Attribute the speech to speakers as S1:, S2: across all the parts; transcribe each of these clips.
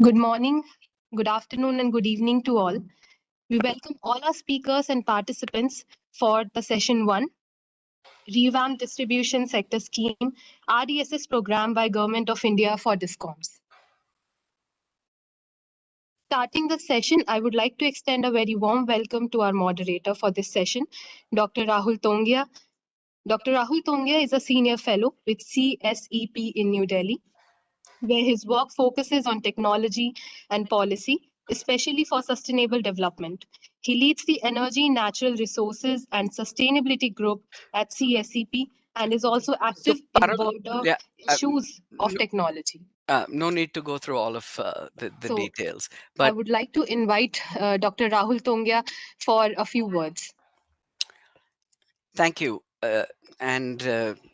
S1: Good morning, good afternoon, and good evening to all. We welcome all our speakers and participants for the session one, Revamped Distribution Sector Scheme, RDSS program by Government of India for DISCOMs. Starting the session, I would like to extend a very warm welcome to our moderator for this session, Dr. Rahul Tongia. Dr. Rahul Tongia is a senior fellow with CSEP in New Delhi, where his work focuses on technology and policy, especially for sustainable development. He leads the Energy, Natural Resources and Sustainability Group at CSCP and is also
S2: So,
S1: active in
S2: Parul,
S1: border
S2: yeah,
S1: issues of
S2: no,
S1: technology.
S2: no need to go through all of the
S1: So
S2: details,
S1: I
S2: but
S1: would like to invite Dr. Rahul Tongia for a few words.
S2: thank you. And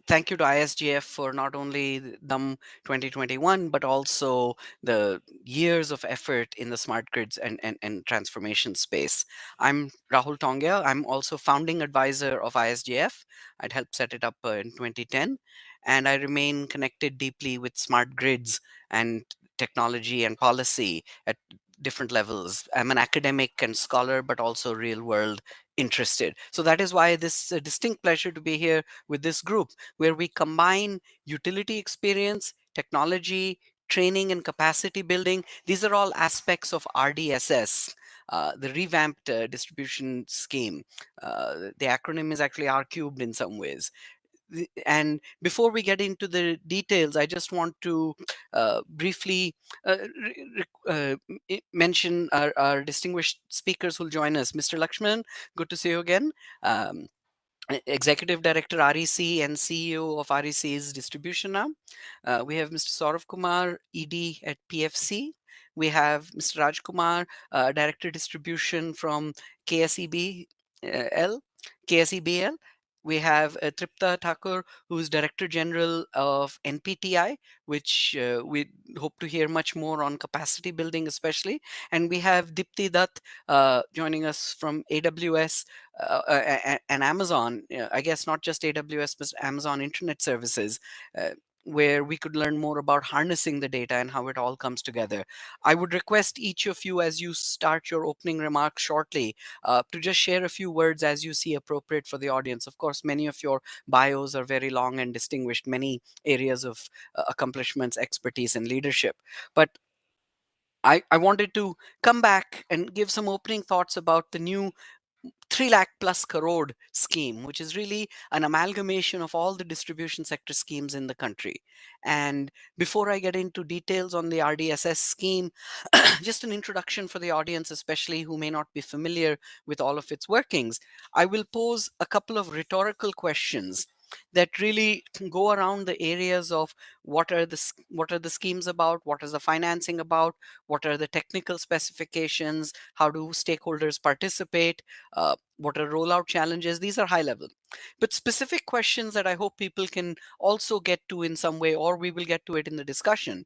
S2: thank you to ISGF for not only the DUM 2021, but also the years of effort in the smart grids and transformation space. I'm Rahul Tongia. I'm also founding advisor of ISGF. I'd helped set it up in 2010, and I remain connected deeply with smart grids and technology and policy at different levels. I'm an academic and scholar, but also real world interested. So that is why this distinct pleasure to be here with this group, where we combine utility experience, technology, training, and capacity building. These are all aspects of RDSS. The revamped distribution scheme. The acronym is actually R cubed in some ways. And before we get into the details, I just want to briefly mention our distinguished speakers who'll join us. Mr. Lakshman, good to see you again. Um, Executive Director REC and CEO of REC's distribution arm. We have Mr. Saurav Kumar, ED at PFC. We have Mr. Raj Kumar, Director Distribution from KSEB L, KSEBL. We have Tripta Thakur, who's Director General of NPTI, which we hope to hear much more on capacity building, especially. And we have Dipti Dutt joining us from AWS and Amazon, I guess not just AWS, but Amazon Internet Services, where we could learn more about harnessing the data and how it all comes together. I would request each of you, as you start your opening remarks shortly, to just share a few words as you see appropriate for the audience. Of course, many of your bios are very long and distinguished, many areas of accomplishments, expertise, and leadership. But I wanted to come back and give some opening thoughts about the new 3 lakh plus crore scheme, which is really an amalgamation of all the distribution sector schemes in the country. And before I get into details on the RDSS scheme, just an introduction for the audience, especially who may not be familiar with all of its workings. I will pose a couple of rhetorical questions that really go around the areas of what are the schemes about, what is the financing about, what are the technical specifications, how do stakeholders participate, what are rollout challenges. These are high level, but specific questions that I hope people can also get to in some way, or we will get to it in the discussion,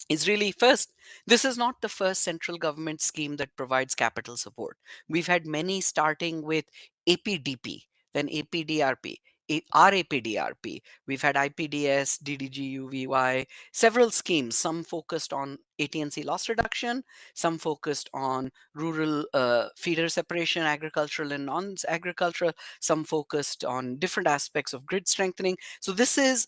S2: is really first, this is not the first central government scheme that provides capital support. We've had many, starting with APDP, then APDRP, RAPDRP. We've had IPDS, DDGUVY, several schemes, some focused on AT&C loss reduction, some focused on rural feeder separation, agricultural and non-agricultural, some focused on different aspects of grid strengthening. So this is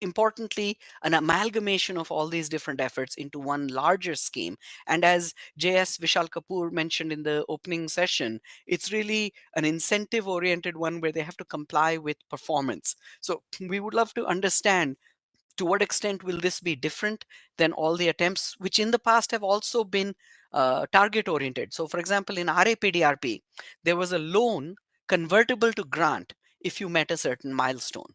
S2: importantly an amalgamation of all these different efforts into one larger scheme. And as JS Vishal Kapoor mentioned in the opening session, it's really an incentive oriented one where they have to comply with performance. So we would love to understand, to what extent will this be different than all the attempts which in the past have also been target oriented. So for example, in RAPDRP, there was a loan convertible to grant if you met a certain milestone.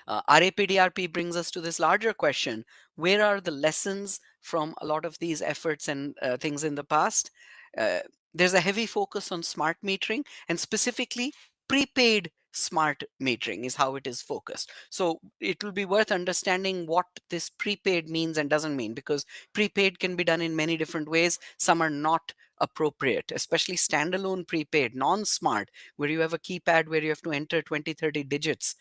S2: RAPDRP brings us to this larger question: where are the lessons from a lot of these efforts and things in the past? Uh, there's a heavy focus on smart metering, and specifically prepaid smart metering is how it is focused. So it will be worth understanding what this prepaid means and doesn't mean, because prepaid can be done in many different ways. Some are not appropriate, especially standalone prepaid, non-smart, where you have a keypad where you have to enter 20, 30 digits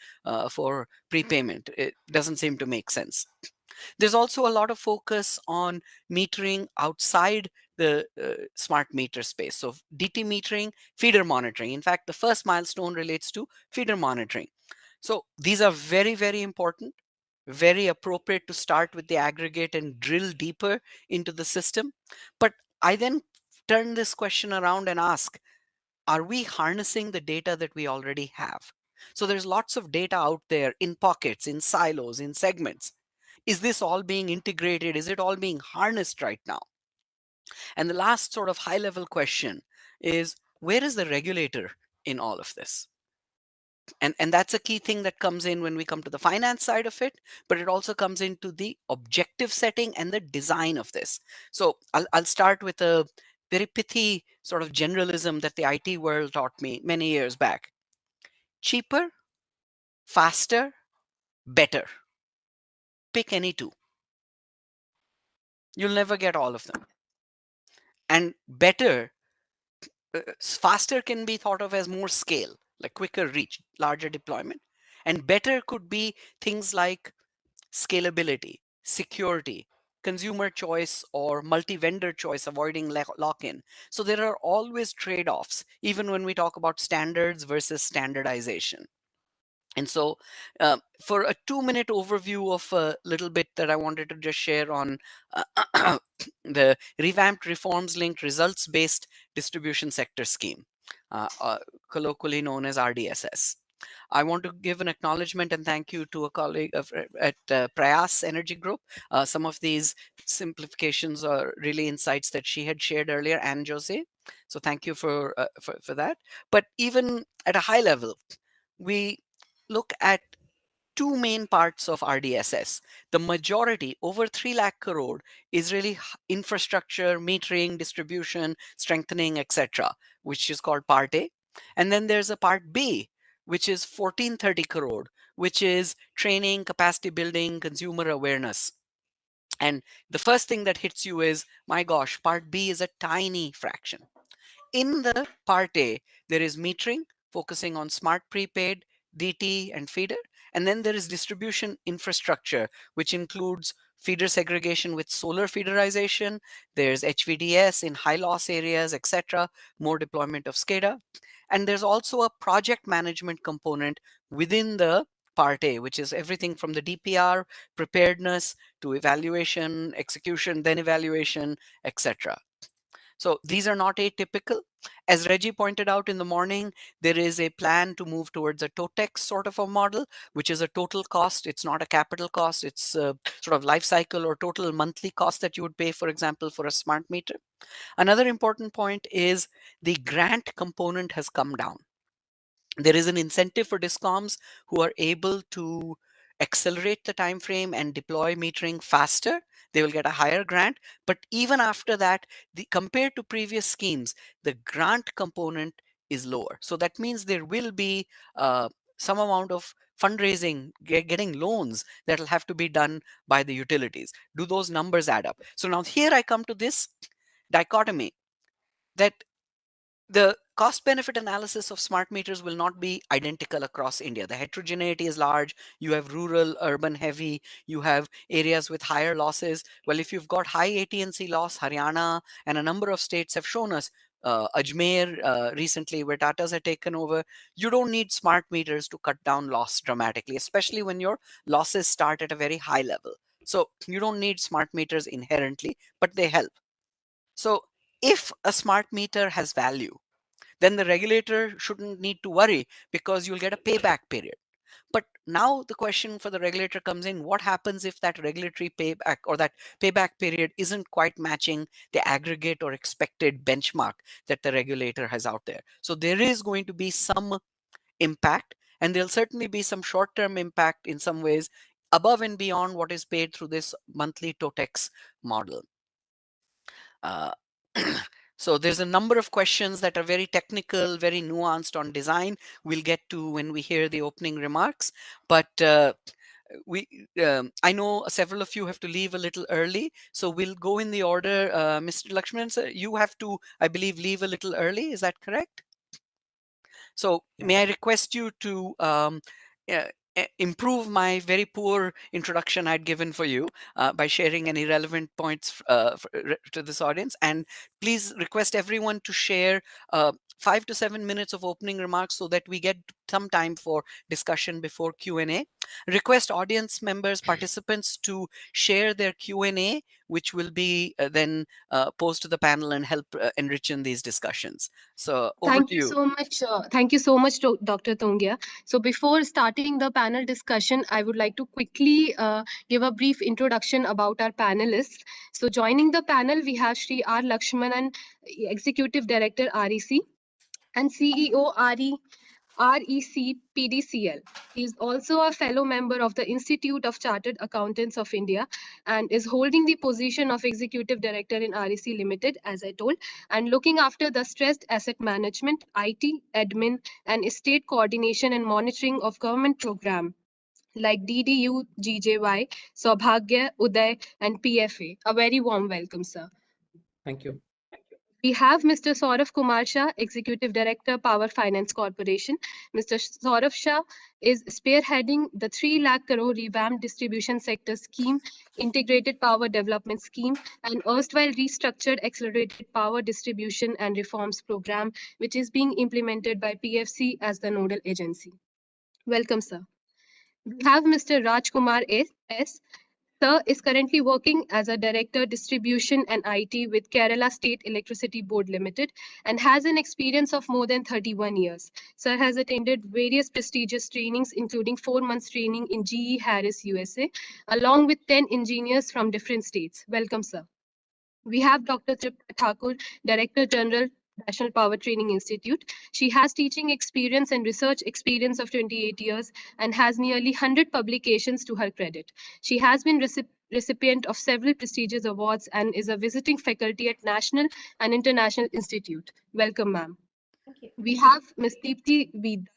S2: for prepayment. It doesn't seem to make sense. There's also a lot of focus on metering outside the smart meter space. So DT metering, feeder monitoring. In fact, the first milestone relates to feeder monitoring. So these are very, very important, very appropriate to start with the aggregate and drill deeper into the system. But I then turn this question around and ask, are we harnessing the data that we already have? So there's lots of data out there in pockets, in silos, in segments. Is this all being integrated? Is it all being harnessed right now? And the last sort of high level question is, where is the regulator in all of this? And that's a key thing that comes in when we come to the finance side of it, but it also comes into the objective setting and the design of this. So I'll start with a very pithy sort of generalism that the IT world taught me many years back. Cheaper, faster, better. Pick any two. You'll never get all of them. And better, faster can be thought of as more scale, like quicker reach, larger deployment. And better could be things like scalability, security, consumer choice, or multi-vendor choice, avoiding lock-in. So there are always trade-offs, even when we talk about standards versus standardization. And so for a 2-minute overview of a little bit that I wanted to just share on the revamped reforms linked results based distribution sector scheme, uh, uh, colloquially known as RDSS. I want to give an acknowledgement and thank you to a colleague at Prayas Energy Group. Some of these simplifications are really insights that she had shared earlier, and Jose. So thank you for that. But even at a high level, we look at two main parts of RDSS. The majority, over 3 lakh crore, is really infrastructure, metering, distribution, strengthening, etc., which is called Part A. And then there's a Part B, which is 1430 crore, which is training, capacity building, consumer awareness. And the first thing that hits you is, my gosh, Part B is a tiny fraction. In the Part A, there is metering, focusing on smart prepaid, DT, and feeder. And then there is distribution infrastructure, which includes feeder segregation with solar feederization. There's HVDS in high loss areas, etc., more deployment of SCADA. And there's also a project management component within the Part A, which is everything from the DPR, preparedness, to evaluation, execution, then evaluation, etc. So these are not atypical. As Reggie pointed out in the morning, there is a plan to move towards a TOTEX sort of a model, which is a total cost. It's not a capital cost. It's a sort of life cycle or total monthly cost that you would pay, for example, for a smart meter. Another important point is the grant component has come down. There is an incentive for DISCOMs who are able to accelerate the time frame and deploy metering faster. They will get a higher grant. But even after that, compared to previous schemes, the grant component is lower. So that means there will be some amount of fundraising, getting loans that will have to be done by the utilities. Do those numbers add up? So now here I come to this dichotomy that the cost benefit analysis of smart meters will not be identical across India. The heterogeneity is large. You have rural, urban heavy. You have areas with higher losses. Well, if you've got high AT&C loss, Haryana and a number of states have shown us, Ajmer recently, where Tatas had taken over, you don't need smart meters to cut down loss dramatically, especially when your losses start at a very high level. So you don't need smart meters inherently, but they help. So if a smart meter has value, then the regulator shouldn't need to worry because you'll get a payback period. But now the question for the regulator comes in, what happens if that regulatory payback or that payback period isn't quite matching the aggregate or expected benchmark that the regulator has out there? So there is going to be some impact, and there'll certainly be some short-term impact in some ways above and beyond what is paid through this monthly TOTEX model. Uh, so there's a number of questions that are very technical, very nuanced on design. We'll get to when we hear the opening remarks. But I know several of you have to leave a little early, so we'll go in the order. Mr. Lakshman, sir, you have to, I believe, leave a little early. Is that correct? So may I request you to improve my very poor introduction I'd given for you by sharing any relevant points to this audience. And please request everyone to share 5 to 7 minutes of opening remarks so that we get some time for discussion before Q&A. Request audience members, participants to share their Q&A, which will be then posed to the panel and help enrich in these discussions. So over
S1: Thank
S2: to
S1: you
S2: you.
S1: so much. Thank you so much, Dr. Tongia. So before starting the panel discussion, I would like to quickly give a brief introduction about our panelists. So joining the panel, we have Shri R. Lakshmanan, Executive Director, REC, and CEO, REC PDCL. He is also a fellow member of the Institute of Chartered Accountants of India and is holding the position of Executive Director in REC Limited, as I told, and looking after the stressed asset management, IT, admin, and estate coordination and monitoring of government program like DDU, GJY, Saubhagya, Uday, and PFA. A very warm welcome, sir.
S3: Thank you.
S1: We have Mr. Saurav Kumar Shah, Executive Director, Power Finance Corporation. Mr. Saurav Shah is spearheading the 3 lakh crore revamped distribution sector scheme, integrated power development scheme, and erstwhile restructured accelerated power distribution and reforms program, which is being implemented by PFC as the nodal agency. Welcome, sir. We have Mr. Rajkumar S. Sir is currently working as a Director Distribution and IT with Kerala State Electricity Board Limited and has an experience of more than 31 years. Sir has attended various prestigious trainings, including 4 months training in GE Harris, USA, along with 10 engineers from different states. Welcome, sir. We have Dr. Tripta Thakur, Director General, National Power Training Institute. She has teaching experience and research experience of 28 years and has nearly 100 publications to her credit. She has been recipient of several prestigious awards and is a visiting faculty at National and International Institute. Welcome, ma'am. We have Ms. Deepthi Vidat,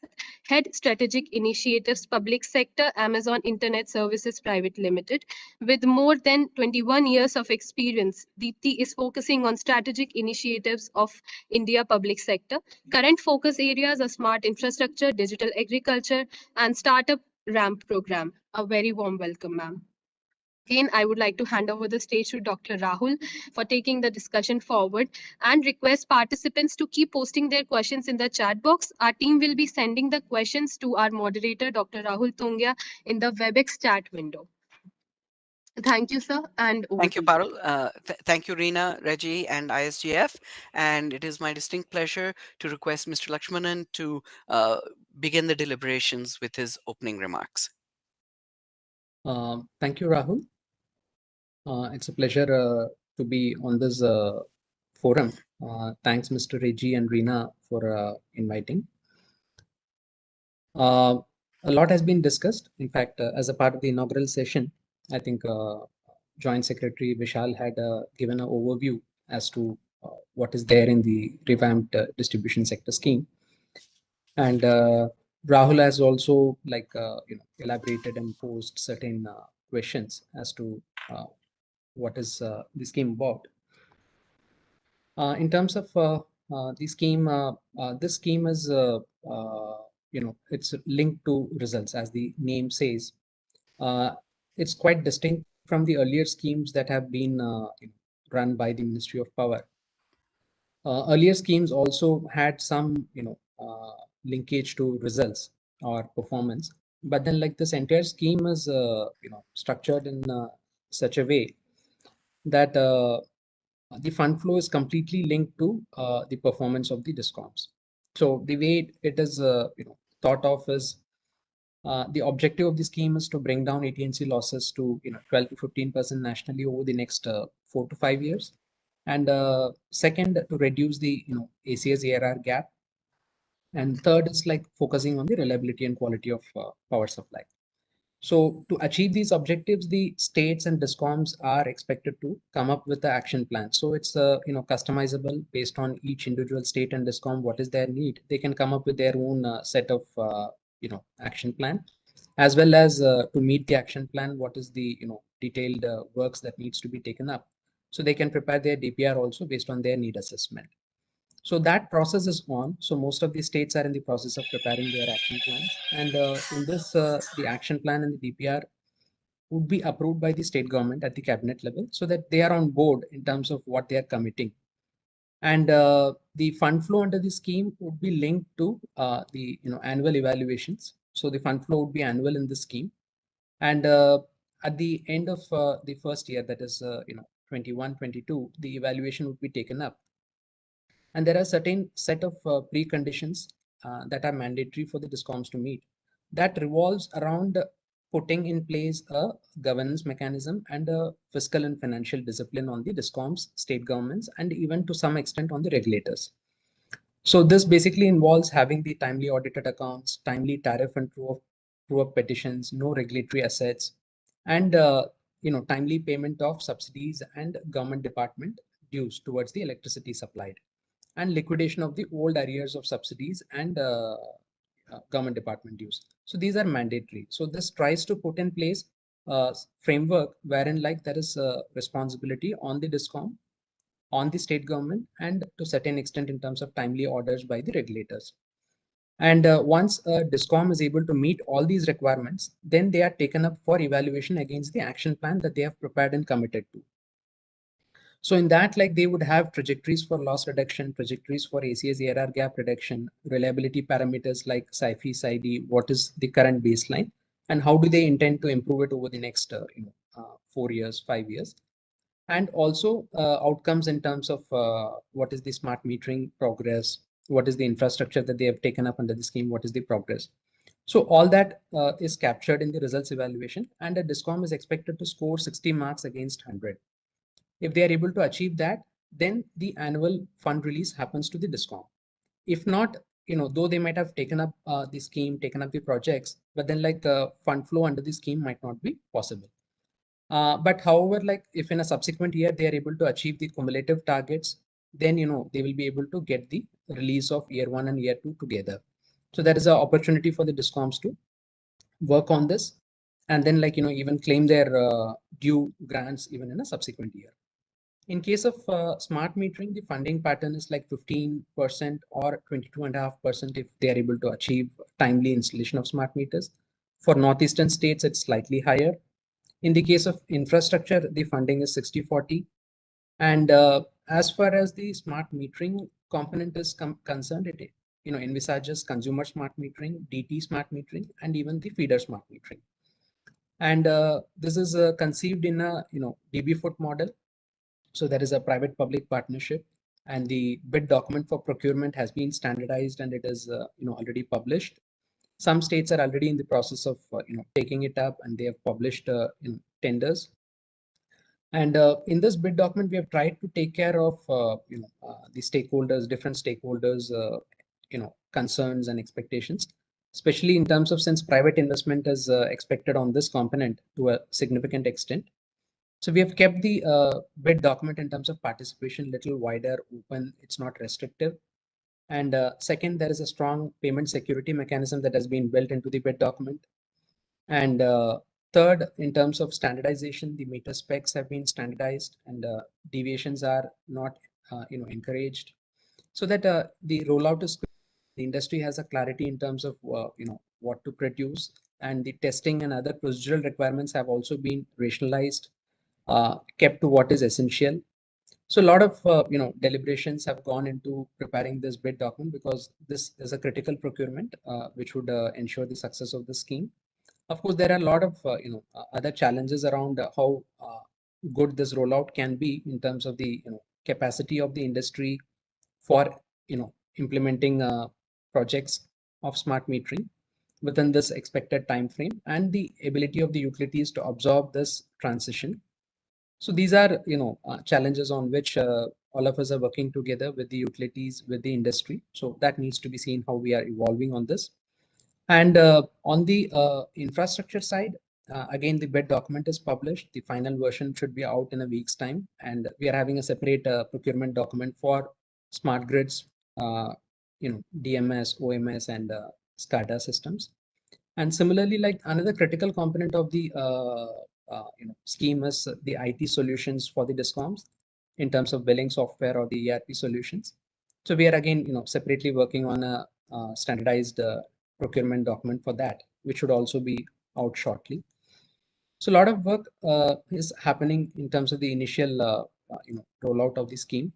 S1: Head Strategic Initiatives Public Sector, Amazon Internet Services Private Limited. With more than 21 years of experience, Deepthi is focusing on strategic initiatives of India public sector. Current focus areas are smart infrastructure, digital agriculture, and startup ramp program. A very warm welcome, ma'am. Again, I would like to hand over the stage to Dr. Rahul for taking the discussion forward and request participants to keep posting their questions in the chat box. Our team will be sending the questions to our moderator, Dr. Rahul Tongia, in the WebEx chat window. Thank you, sir, and over
S2: Thank
S1: to
S2: you,
S1: you.
S2: Parul. Thank you, Reena, Reggie, and ISGF. And it is my distinct pleasure to request Mr. Lakshmanan to begin the deliberations with his opening remarks.
S3: Thank you, Rahul. It's a pleasure to be on this forum. Thanks, Mr. Reggie and Reena, for inviting. A lot has been discussed. In fact, as a part of the inaugural session, I think Joint Secretary Vishal had given an overview as to what is there in the revamped distribution sector scheme. And Rahul has also elaborated and posed certain questions as to what is the scheme about. In terms of the scheme, this scheme is it's linked to results, as the name says. It's quite distinct from the earlier schemes that have been run by the Ministry of Power. Earlier schemes also had some linkage to results or performance, but then like this entire scheme is structured in such a way that the fund flow is completely linked to the performance of the DISCOMs. So the way it is thought of is the objective of the scheme is to bring down AT&C losses to 12 to 15% nationally over the next 4 to 5 years, and second, to reduce the ACS ARR gap, and third is like focusing on the reliability and quality of power supply. So to achieve these objectives, the states and DISCOMs are expected to come up with the action plan. So it's customizable based on each individual state and DISCOM, what is their need. They can come up with their own set of action plan, as well as to meet the action plan, what is the detailed works that needs to be taken up. So they can prepare their DPR also based on their need assessment. So that process is on. So most of the states are in the process of preparing their action plans. And in this, the action plan and the DPR would be approved by the state government at the cabinet level so that they are on board in terms of what they are committing. And the fund flow under the scheme would be linked to the annual evaluations. So the fund flow would be annual in the scheme. And at the end of the first year, that is 21-22, the evaluation would be taken up. And there are certain set of preconditions that are mandatory for the DISCOMs to meet. That revolves around putting in place a governance mechanism and a fiscal and financial discipline on the DISCOMs, state governments, and even to some extent on the regulators. So this basically involves having the timely audited accounts, timely tariff and true-up petitions, no regulatory assets, and timely payment of subsidies and government department dues towards the electricity supplied, and liquidation of the old arrears of subsidies and government department dues. So these are mandatory. So this tries to put in place a framework wherein like there is a responsibility on the DISCOM, on the state government, and to certain extent in terms of timely orders by the regulators. And once a DISCOM is able to meet all these requirements, then they are taken up for evaluation against the action plan that they have prepared and committed to. So in that, like they would have trajectories for loss reduction, trajectories for ACS ARR gap reduction, reliability parameters like SIFI, SID, what is the current baseline, and how do they intend to improve it over the next 4 years, 5 years. And also outcomes in terms of what is the smart metering progress, what is the infrastructure that they have taken up under the scheme, what is the progress. So all that is captured in the results evaluation, and a DISCOM is expected to score 60 marks against 100. If they are able to achieve that, then the annual fund release happens to the DISCOM. If not, though they might have taken up the scheme, taken up the projects, but then like fund flow under the scheme might not be possible. But however, like if in a subsequent year they are able to achieve the cumulative targets, then they will be able to get the release of year 1 and year 2 together. So there is an opportunity for the DISCOMs to work on this, and then like even claim their due grants even in a subsequent year. In case of smart metering, the funding pattern is like 15% or 22.5% if they are able to achieve timely installation of smart meters. For northeastern states, it's slightly higher. In the case of infrastructure, the funding is 60-40. And as far as the smart metering component is concerned, it envisages consumer smart metering, DT smart metering, and even the feeder smart metering. And this is conceived in a DB foot model. So there is a private-public partnership, and the bid document for procurement has been standardized and it is already published. Some states are already in the process of taking it up, and they have published tenders. And in this bid document, we have tried to take care of the stakeholders, different stakeholders, concerns and expectations, especially in terms of since private investment is expected on this component to a significant extent. So we have kept the bid document in terms of participation a little wider, open. It's not restrictive. And second, there is a strong payment security mechanism that has been built into the bid document. And third, in terms of standardization, the meter specs have been standardized, and deviations are not encouraged, so that the rollout is the industry has a clarity in terms of what to produce, and the testing and other procedural requirements have also been rationalized, kept to what is essential. So a lot of deliberations have gone into preparing this bid document, because this is a critical procurement which would ensure the success of the scheme. Of course, there are a lot of other challenges around how good this rollout can be in terms of the capacity of the industry for implementing projects of smart metering within this expected time frame, and the ability of the utilities to absorb this transition. So these are challenges on which all of us are working together with the utilities, with the industry. So that needs to be seen how we are evolving on this. And on the infrastructure side, again, the bid document is published. The final version should be out in a week's time. And we are having a separate procurement document for smart grids, DMS, OMS, and SCADA systems. And similarly, like another critical component of the scheme is the IT solutions for the DISCOMs in terms of billing software or the ERP solutions. So we are again, separately working on a standardized procurement document for that, which should also be out shortly. So a lot of work is happening in terms of the initial, rollout of the scheme.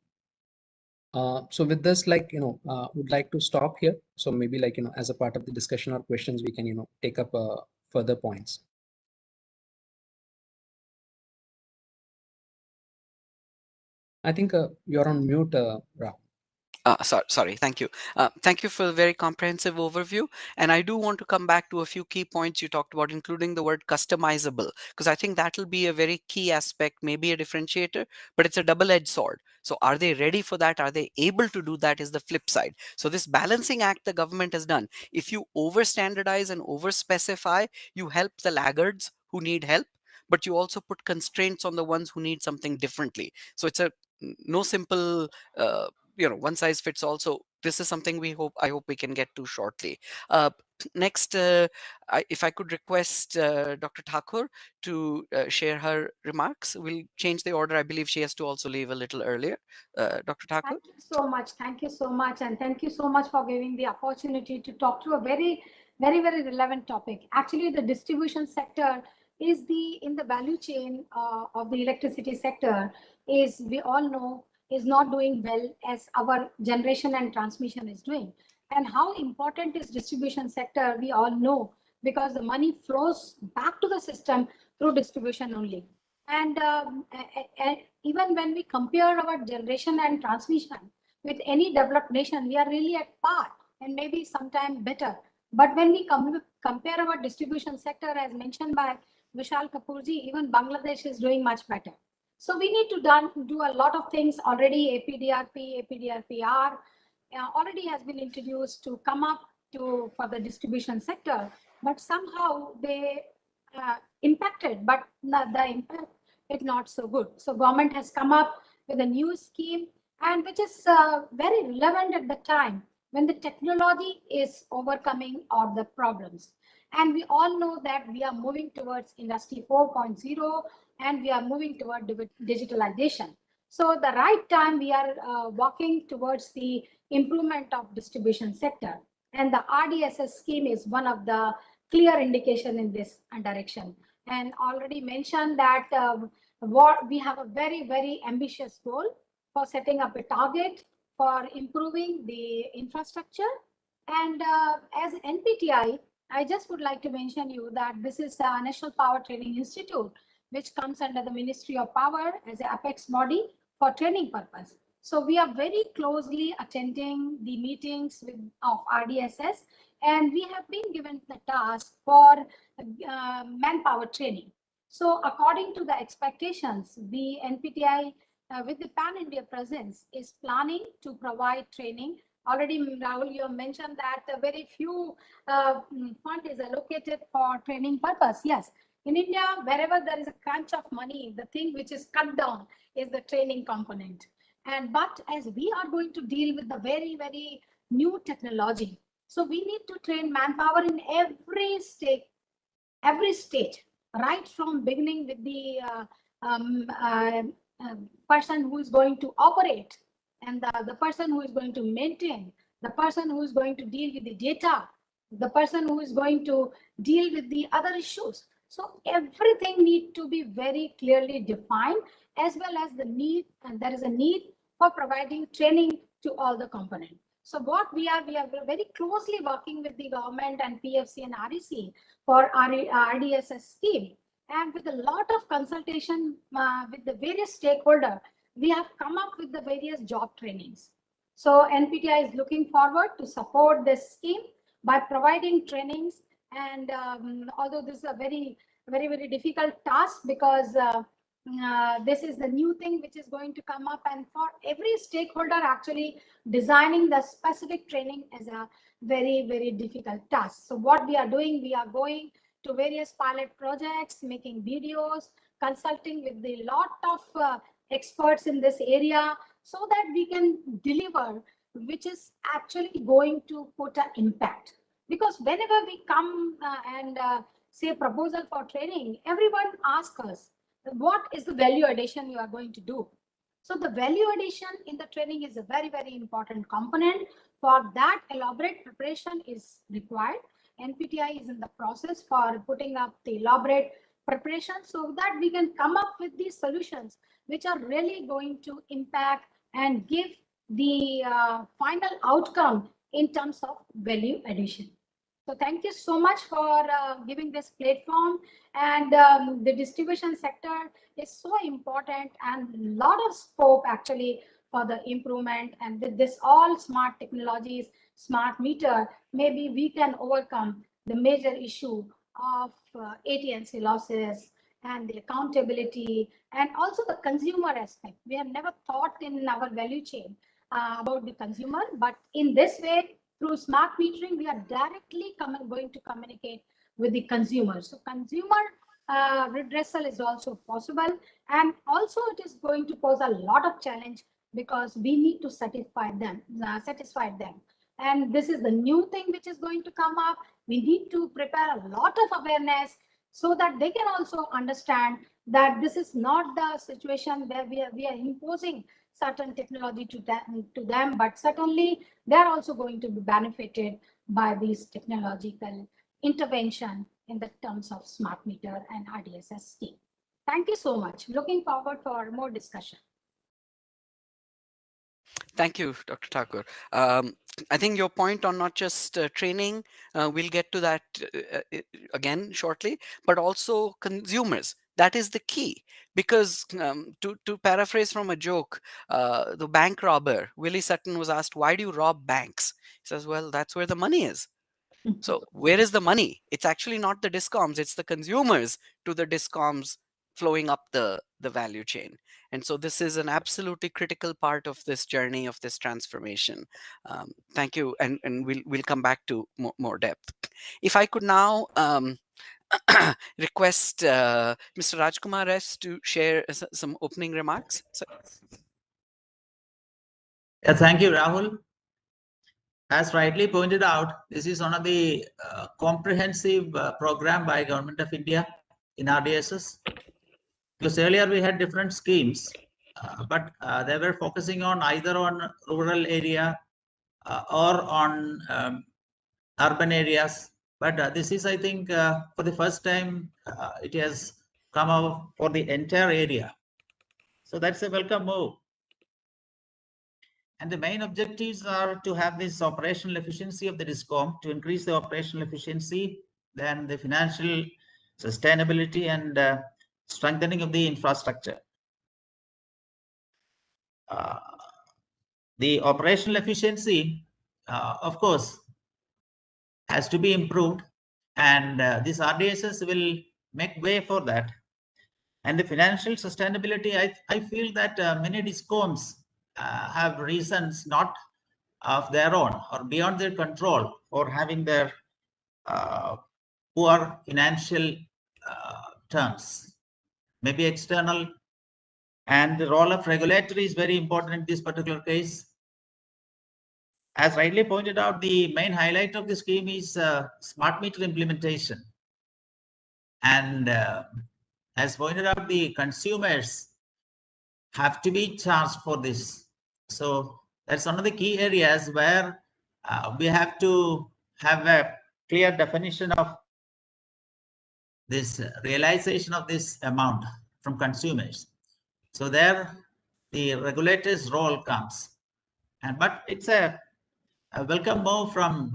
S3: So with this, would like to stop here. So maybe as a part of the discussion or questions, we can, take up further points. I think you're on mute, Rahul.
S2: Sorry, thank you. Thank you for the very comprehensive overview. And I do want to come back to a few key points you talked about, including the word customizable, because I think that will be a very key aspect, maybe a differentiator, but it's a double-edged sword. So are they ready for that? Are they able to do that is the flip side. So this balancing act the government has done, if you over standardize and over specify, you help the laggards who need help, but you also put constraints on the ones who need something differently. So it's a no simple one size fits all. So this is something I hope we can get to shortly. Next, if I could request Dr. Thakur to share her remarks. We'll change the order. I believe she has to also leave a little earlier. Dr. Thakur.
S4: Thank you so much. Thank you so much. And thank you so much for giving the opportunity to talk to a very, very, very relevant topic. Actually, the distribution sector is in the value chain of the electricity sector is, we all know, is not doing well as our generation and transmission is doing. And how important is distribution sector, we all know, because the money flows back to the system through distribution only. And even when we compare our generation and transmission with any developed nation, we are really at par and maybe sometime better. But when we compare our distribution sector, as mentioned by Vishal Kapoorji, even Bangladesh is doing much better. So we need to do a lot of things already. APDRP, APDRPR already has been introduced to come up for the distribution sector, but somehow they impacted, but the impact is not so good. So government has come up with a new scheme, and which is very relevant at the time when the technology is overcoming all the problems. And we all know that we are moving towards Industry 4.0 and we are moving toward digitalization. So the right time we are walking towards the improvement of distribution sector. And the Rdss scheme is one of the clear indication in this direction. And already mentioned that what we have a very, very ambitious goal for setting up a target for improving the infrastructure. And as NPTI, I just would like to mention you that this is a National Power Training Institute, which comes under the Ministry of Power as an apex body for training purpose. So we are very closely attending the meetings of Rdss, and we have been given the task for manpower training. So according to the expectations, the NPTI with the pan-India presence is planning to provide training. Already, Rahul, you mentioned that very few fund is allocated for training purpose. Yes, in India, wherever there is a crunch of money, the thing which is cut down is the training component. But as we are going to deal with the very, very new technology, so we need to train manpower in every stage, right from beginning with the person who is going to operate, and the person who is going to maintain, the person who is going to deal with the data, the person who is going to deal with the other issues. So everything needs to be very clearly defined, as well as the need, and there is a need for providing training to all the components. So what we are very closely working with the government and PFC and REC for Rdss scheme, and with a lot of consultation with the various stakeholders, we have come up with the various job trainings. So NPTI is looking forward to support this scheme by providing trainings. And although this is a very, very, very difficult task, because this is the new thing which is going to come up, and for every stakeholder actually designing the specific training is a very, very difficult task. So what we are doing, we are going to various pilot projects, making videos, consulting with the lot of experts in this area, so that we can deliver, which is actually going to put an impact. Because whenever we come and say proposal for training, everyone asks us, what is the value addition you are going to do? So the value addition in the training is a very, very important component. For that, elaborate preparation is required. NPTI is in the process for putting up the elaborate preparation so that we can come up with these solutions which are really going to impact and give the final outcome in terms of value addition. So thank you so much for giving this platform. And the distribution sector is so important and a lot of scope actually for the improvement. And with this all smart technologies, smart meter, maybe we can overcome the major issue of AT&C losses and the accountability and also the consumer aspect. We have never thought in our value chain about the consumer, but in this way, through smart metering, we are directly going to communicate with the consumer. So consumer redressal is also possible, and also it is going to pose a lot of challenge because we need to satisfy them. And this is the new thing which is going to come up. We need to prepare a lot of awareness so that they can also understand that this is not the situation where we are imposing certain technology to them, but certainly they're also going to be benefited by this technological intervention in the terms of smart meter and RDSS team. Thank you so much. Looking forward for more discussion.
S2: Thank you, Dr. Thakur. I think your point on not just training, we'll get to that again shortly, but also consumers. That is the key, because to paraphrase from a joke, the bank robber, Willie Sutton, was asked, why do you rob banks? He says, well, that's where the money is. So where is the money? It's actually not the DISCOMs, it's the consumers to the DISCOMs flowing up the value chain. And so this is an absolutely critical part of this journey, of this transformation. Thank you. And we'll come back to more depth. If I could now request Mr. Rajkumar S to share some opening remarks. So,
S5: yeah, thank you, Rahul. As rightly pointed out, this is one of the comprehensive program by Government of India in RDSS. Because earlier we had different schemes, but they were focusing on either on rural area or on urban areas. But this is, I think, for the first time, it has come out for the entire area. So that's a welcome move. And the main objectives are to have this operational efficiency of the DISCOM, to increase the operational efficiency, then the financial sustainability and strengthening of the infrastructure. The operational efficiency, of course, has to be improved, and this RDSS will make way for that. And the financial sustainability, I feel that many DISCOMs have reasons not of their own or beyond their control for having their poor financial terms, maybe external. And the role of regulatory is very important in this particular case. As rightly pointed out, the main highlight of the scheme is smart meter implementation. And as pointed out, the consumers have to be charged for this. So that's one of the key areas where we have to have a clear definition of this realization of this amount from consumers. So there the regulator's role comes. But it's a welcome move from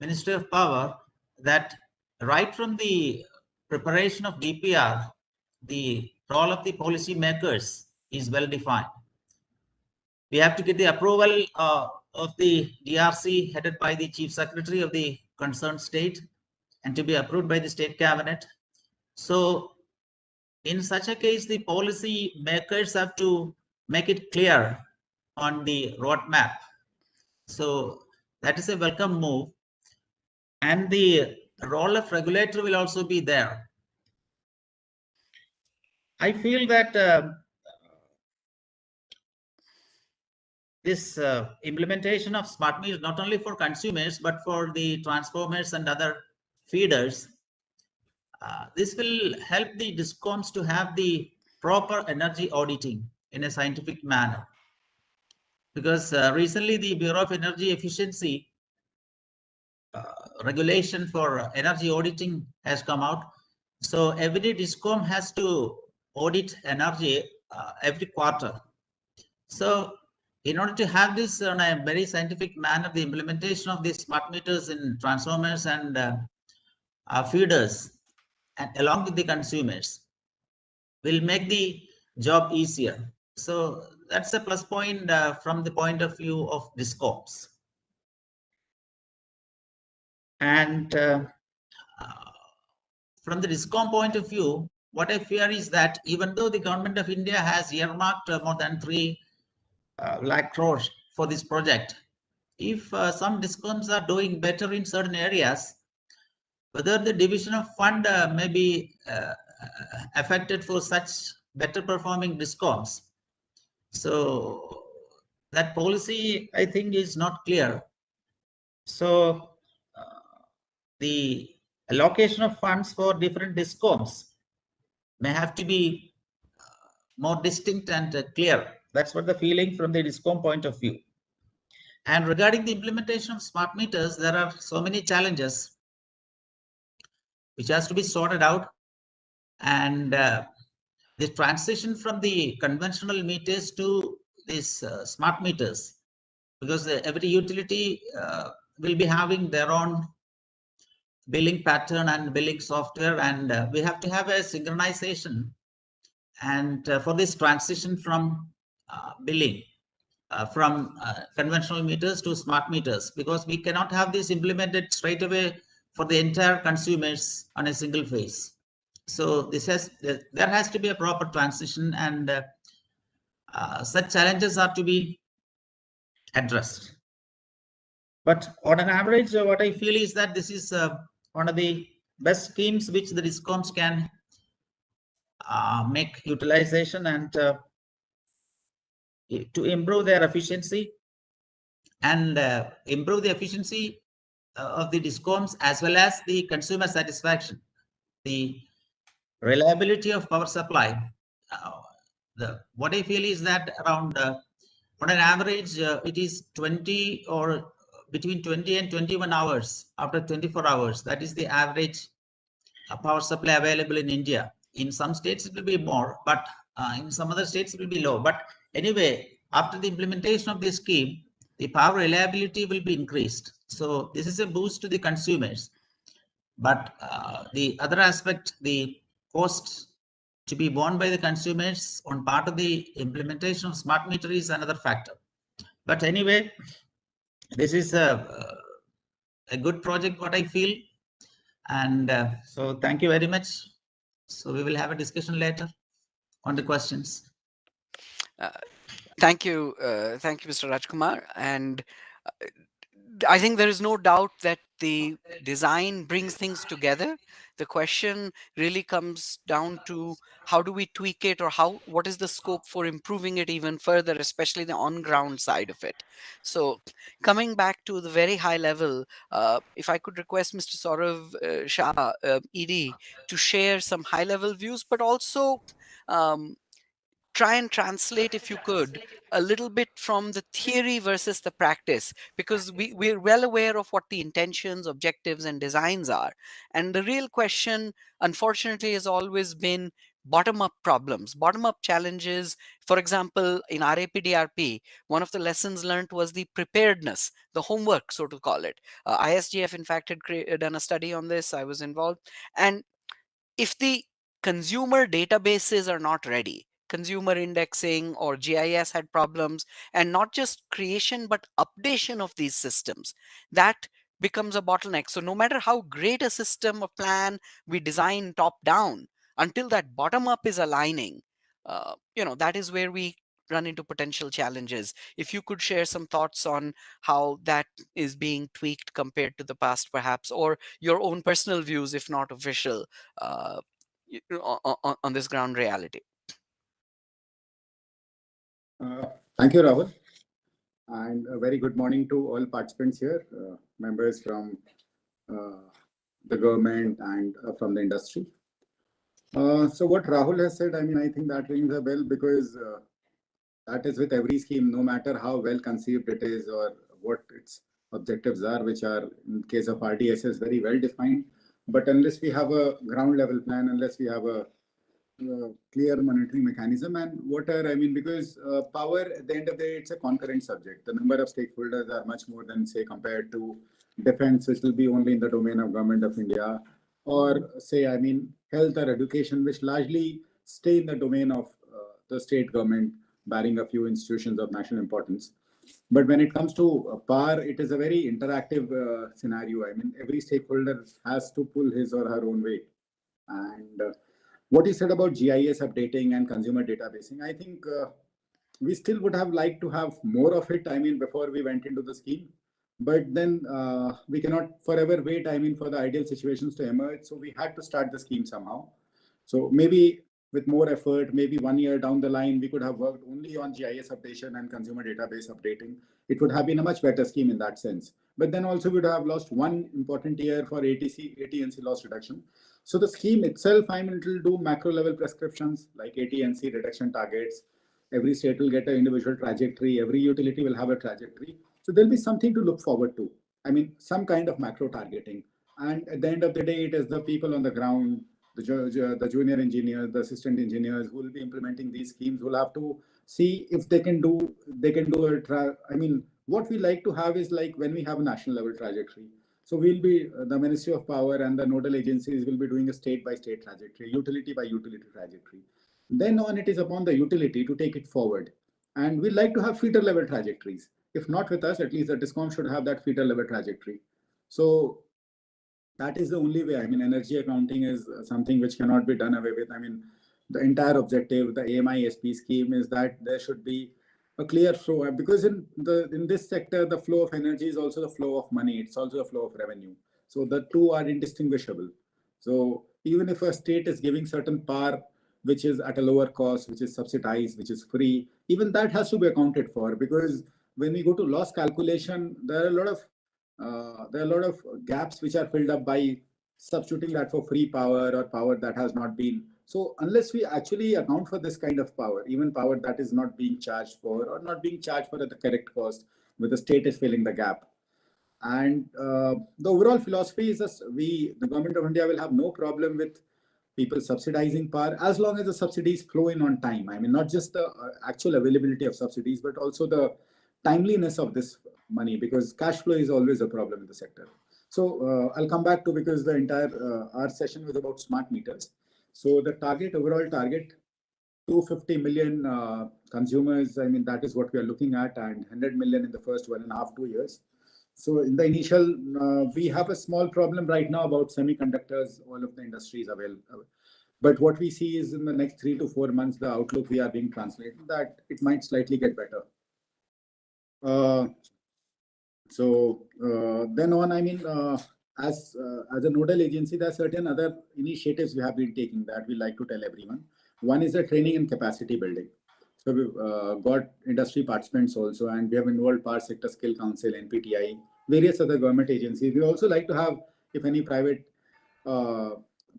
S5: Ministry of Power that right from the preparation of DPR, the role of the policy makers is well defined. We have to get the approval of the DRC headed by the Chief Secretary of the concerned state and to be approved by the state cabinet. So in such a case, the policy makers have to make it clear on the roadmap. So that is a welcome move. And the role of regulator will also be there. I feel that this implementation of smart meters, not only for consumers, but for the transformers and other feeders, this will help the DISCOMs to have the proper energy auditing. in a scientific manner. Because recently the Bureau of Energy Efficiency regulation for energy auditing has come out. So every DISCOM has to audit energy every quarter. So in order to have this in a very scientific manner, the implementation of these smart meters in transformers and feeders and along with the consumers will make the job easier. So that's a plus point from the point of view of DISCOMs. And from the DISCOM point of view, what I fear is that even though the government of India has earmarked more than 3 lakh crores for this project, if some DISCOMs are doing better in certain areas, whether the division of fund may be affected for such better performing DISCOMs. So that policy, I think, is not clear. So the allocation of funds for different DISCOMs may have to be more distinct and clear. That's what the feeling from the DISCOM point of view. And regarding the implementation of smart meters, there are so many challenges which has to be sorted out. And the transition from the conventional meters to these smart meters, because every utility will be having their own billing pattern and billing software, and we have to have a synchronization and for this transition from billing from conventional meters to smart meters, because we cannot have this implemented straight away for the entire consumers on a single phase. So there has to be a proper transition, and such challenges are to be addressed. But on an average, what I feel is that this is one of the best schemes which the DISCOMs can make utilization and to improve their efficiency and improve the efficiency of the DISCOMs as well as the consumer satisfaction, the reliability of power supply. What I feel is that around on an average, it is 20 or between 20 and 21 hours after 24 hours. That is the average power supply available in India. In some states, it will be more, but in some other states, it will be low. But anyway, after the implementation of this scheme, the power reliability will be increased. So this is a boost to the consumers. But the other aspect, the cost to be borne by the consumers on part of the implementation of smart meter is another factor. But anyway, this is a good project, what I feel. And so thank you very much. So we will have a discussion later on the questions.
S2: Thank you, Mr. Rajkumar. And I think there is no doubt that the design brings things together. The question really comes down to how do we tweak it, or what is the scope for improving it even further, especially the on-ground side of it. So coming back to the very high level, if I could request Mr. Saurav Shah, ED, to share some high-level views, but also try and translate, if you could, a little bit from the theory versus the practice, because we're well aware of what the intentions, objectives, and designs are. And the real question, unfortunately, has always been bottom-up problems, bottom-up challenges. For example, in RAPDRP, one of the lessons learned was the preparedness, the homework, so to call it. ISGF, in fact, had done a study on this. I was involved. And if the consumer databases are not ready, consumer indexing or GIS had problems, and not just creation but updation of these systems, that becomes a bottleneck. So no matter how great a system or plan we design top down, until that bottom up is aligning, that is where we run into potential challenges. If you could share some thoughts on how that is being tweaked compared to the past, perhaps, or your own personal views, if not official, on this ground reality.
S6: Thank you, Rahul. And a very good morning to all participants here, members from the government and from the industry. So what Rahul has said, I mean, I think that rings a bell, because That is with every scheme, no matter how well conceived it is or what its objectives are, which are in case of RDSS very well defined. But unless we have a ground level plan, unless we have a clear monitoring mechanism and whatever, I mean, because power at the end of the day, it's a concurrent subject. The number of stakeholders are much more than, say, compared to defense, which will be only in the domain of government of India, or say, I mean, health or education, which largely stay in the domain of the state government, barring a few institutions of national importance. But when it comes to power, it is a very interactive scenario. I mean, every stakeholder has to pull his or her own weight. And what you said about GIS updating and consumer databasing, I think we still would have liked to have more of it. I mean, before we went into the scheme, but then we cannot forever wait. I mean, for the ideal situations to emerge. So we had to start the scheme somehow. So maybe with more effort, maybe 1 year down the line, we could have worked only on GIS updation and consumer database updating. It would have been a much better scheme in that sense. But then also we would have lost one important year for AT&C loss reduction. So the scheme itself, I mean, it will do macro level prescriptions like AT&C reduction targets. Every state will get an individual trajectory. Every utility will have a trajectory. So there'll be something to look forward to. I mean, some kind of macro targeting. And at the end of the day, it is the people on the ground, the junior engineers, the assistant engineers who will be implementing these schemes will have to see if they can do I mean, what we like to have is like when we have a national level trajectory. So we'll be the Ministry of Power and the nodal agencies will be doing a state by state trajectory, utility by utility trajectory. Then on it is upon the utility to take it forward. And we like to have feeder level trajectories. If not with us, at least the DISCOM should have that feeder level trajectory. So that is the only way. I mean, energy accounting is something which cannot be done away with. I mean, the entire objective, the AMI-SP scheme is that there should be a clear flow, because in this sector, the flow of energy is also the flow of money. It's also the flow of revenue. So the two are indistinguishable. So even if a state is giving certain power, which is at a lower cost, which is subsidized, which is free, even that has to be accounted for, because when we go to loss calculation, there are a lot of gaps which are filled up by substituting that for free power or power that has not been. So unless we actually account for this kind of power, even power that is not being charged for or not being charged for at the correct cost, where the state is filling the gap. And the overall philosophy is the government of India will have no problem with people subsidizing power as long as the subsidies flow in on time. I mean, not just the actual availability of subsidies, but also the timeliness of this money, because cash flow is always a problem in the sector. So I'll come back to, because the entire our session was about smart meters. So the overall target, 250 million consumers. I mean, that is what we are looking at, and 100 million in the first 1.5 to 2 years. So in the initial, we have a small problem right now about semiconductors. All of the industries available. But what we see is in the next 3 to 4 months, the outlook we are being translated that it might slightly get better. Then on, I mean, as a nodal agency, there are certain other initiatives we have been taking that we like to tell everyone. One is the training and capacity building. So we've got industry participants also, and we have involved Power Sector Skill Council, NPTI, various other government agencies. We also like to have, if any uh,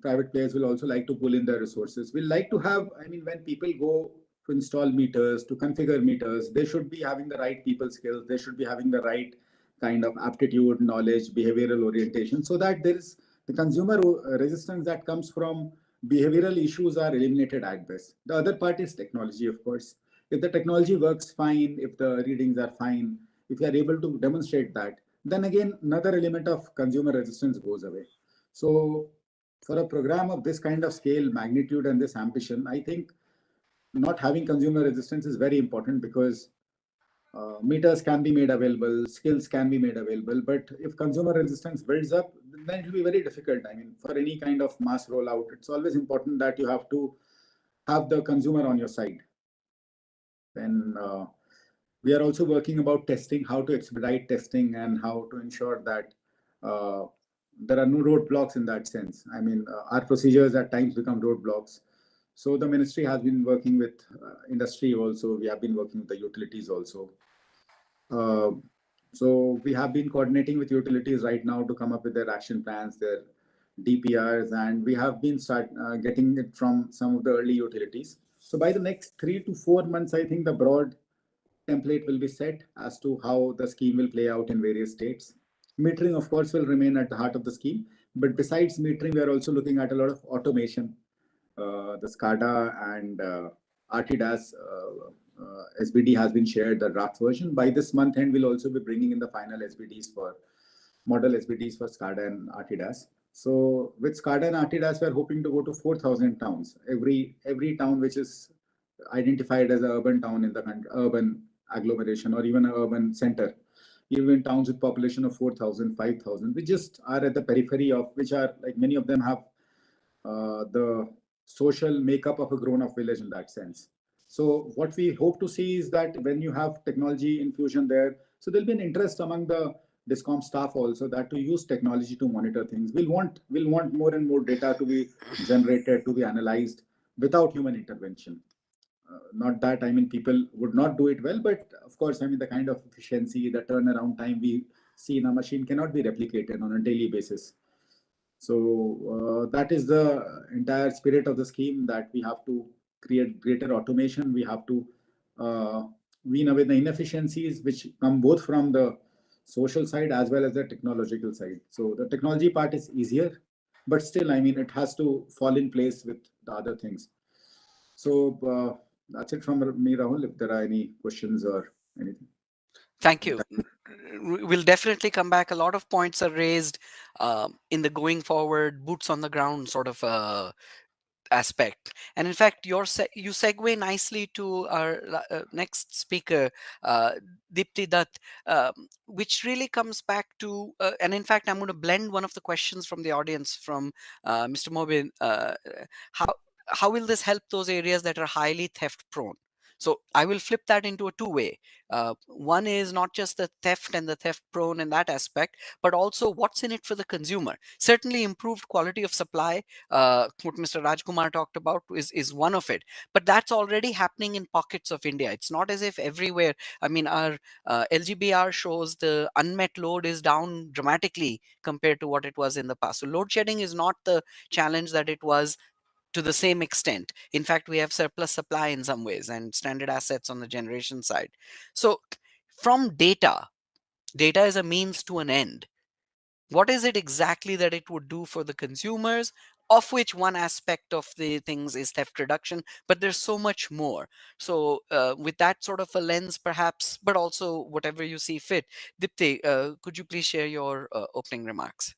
S6: private players will also like to pull in their resources. We like to have, I mean, when people go to install meters, to configure meters, they should be having the right people skills. They should be having the right kind of aptitude, knowledge, behavioral orientation, so that there is the consumer resistance that comes from behavioral issues are eliminated at best. The other part is technology, of course. If the technology works fine, if the readings are fine, if you are able to demonstrate that, then again, another element of consumer resistance goes away. So for a program of this kind of scale, magnitude, and this ambition, I think not having consumer resistance is very important, because meters can be made available, skills can be made available, but if consumer resistance builds up, then it will be very difficult. I mean, for any kind of mass rollout, it's always important that you have to have the consumer on your side. Then we are also working about testing, how to expedite testing and how to ensure that there are no roadblocks in that sense. I mean, our procedures at times become roadblocks. So the ministry has been working with industry also. We have been working with the utilities also. So we have been coordinating with utilities right now to come up with their action plans, their DPRs, and we have been getting it from some of the early utilities. So by the next 3 to 4 months, I think the broad template will be set as to how the scheme will play out in various states. Metering, of course, will remain at the heart of the scheme. But besides metering, we are also looking at a lot of automation. The SCADA and Rdss SBD has been shared, the draft version. By this month end, we'll also be bringing in the final SBDs for model SBDs for SCADA and Rdss. So with SCADA and Rdss, we're hoping to go to 4,000 towns. Every town which is identified as an urban town in the country, urban agglomeration, or even an urban center, even towns with population of 4,000, 5,000, we just are at the periphery of, which are like many of them have the social makeup of a grown-up village in that sense. So what we hope to see is that when you have technology infusion there, so there'll be an interest among the DISCOM staff also that to use technology to monitor things. We'll want more and more data to be generated, to be analyzed without human intervention. Not that, I mean, people would not do it well, but of course, I mean, the kind of efficiency, the turnaround time we see in a machine cannot be replicated on a daily basis. So that is the entire spirit of the scheme, that we have to create greater automation. We have to wean away the inefficiencies which come both from the social side as well as the technological side. So the technology part is easier, but still, I mean, it has to fall in place with the other things. So that's it from me, Rahul. If there are any questions or anything.
S2: Thank you. We'll definitely come back. A lot of points are raised in the going forward, boots on the ground sort of aspect. And in fact, you segue nicely to our next speaker, Dipti Dutt, which really comes back to, and in fact, I'm going to blend one of the questions from the audience from Mr. Mobin. How will this help those areas that are highly theft prone? So I will flip that into a two-way. One is not just the theft and the theft prone in that aspect, but also what's in it for the consumer. Certainly improved quality of supply, what Mr. Rajkumar talked about is one of it. But that's already happening in pockets of India. It's not as if everywhere. I mean, our LGBR shows the unmet load is down dramatically compared to what it was in the past. So load shedding is not the challenge that it was to the same extent. In fact, we have surplus supply in some ways and stranded assets on the generation side. So from data is a means to an end. What is it exactly that it would do for the consumers, of which one aspect of the things is theft reduction, but there's so much more. So with that sort of a lens perhaps, but also whatever you see fit. Dipti, could you please share your opening remarks?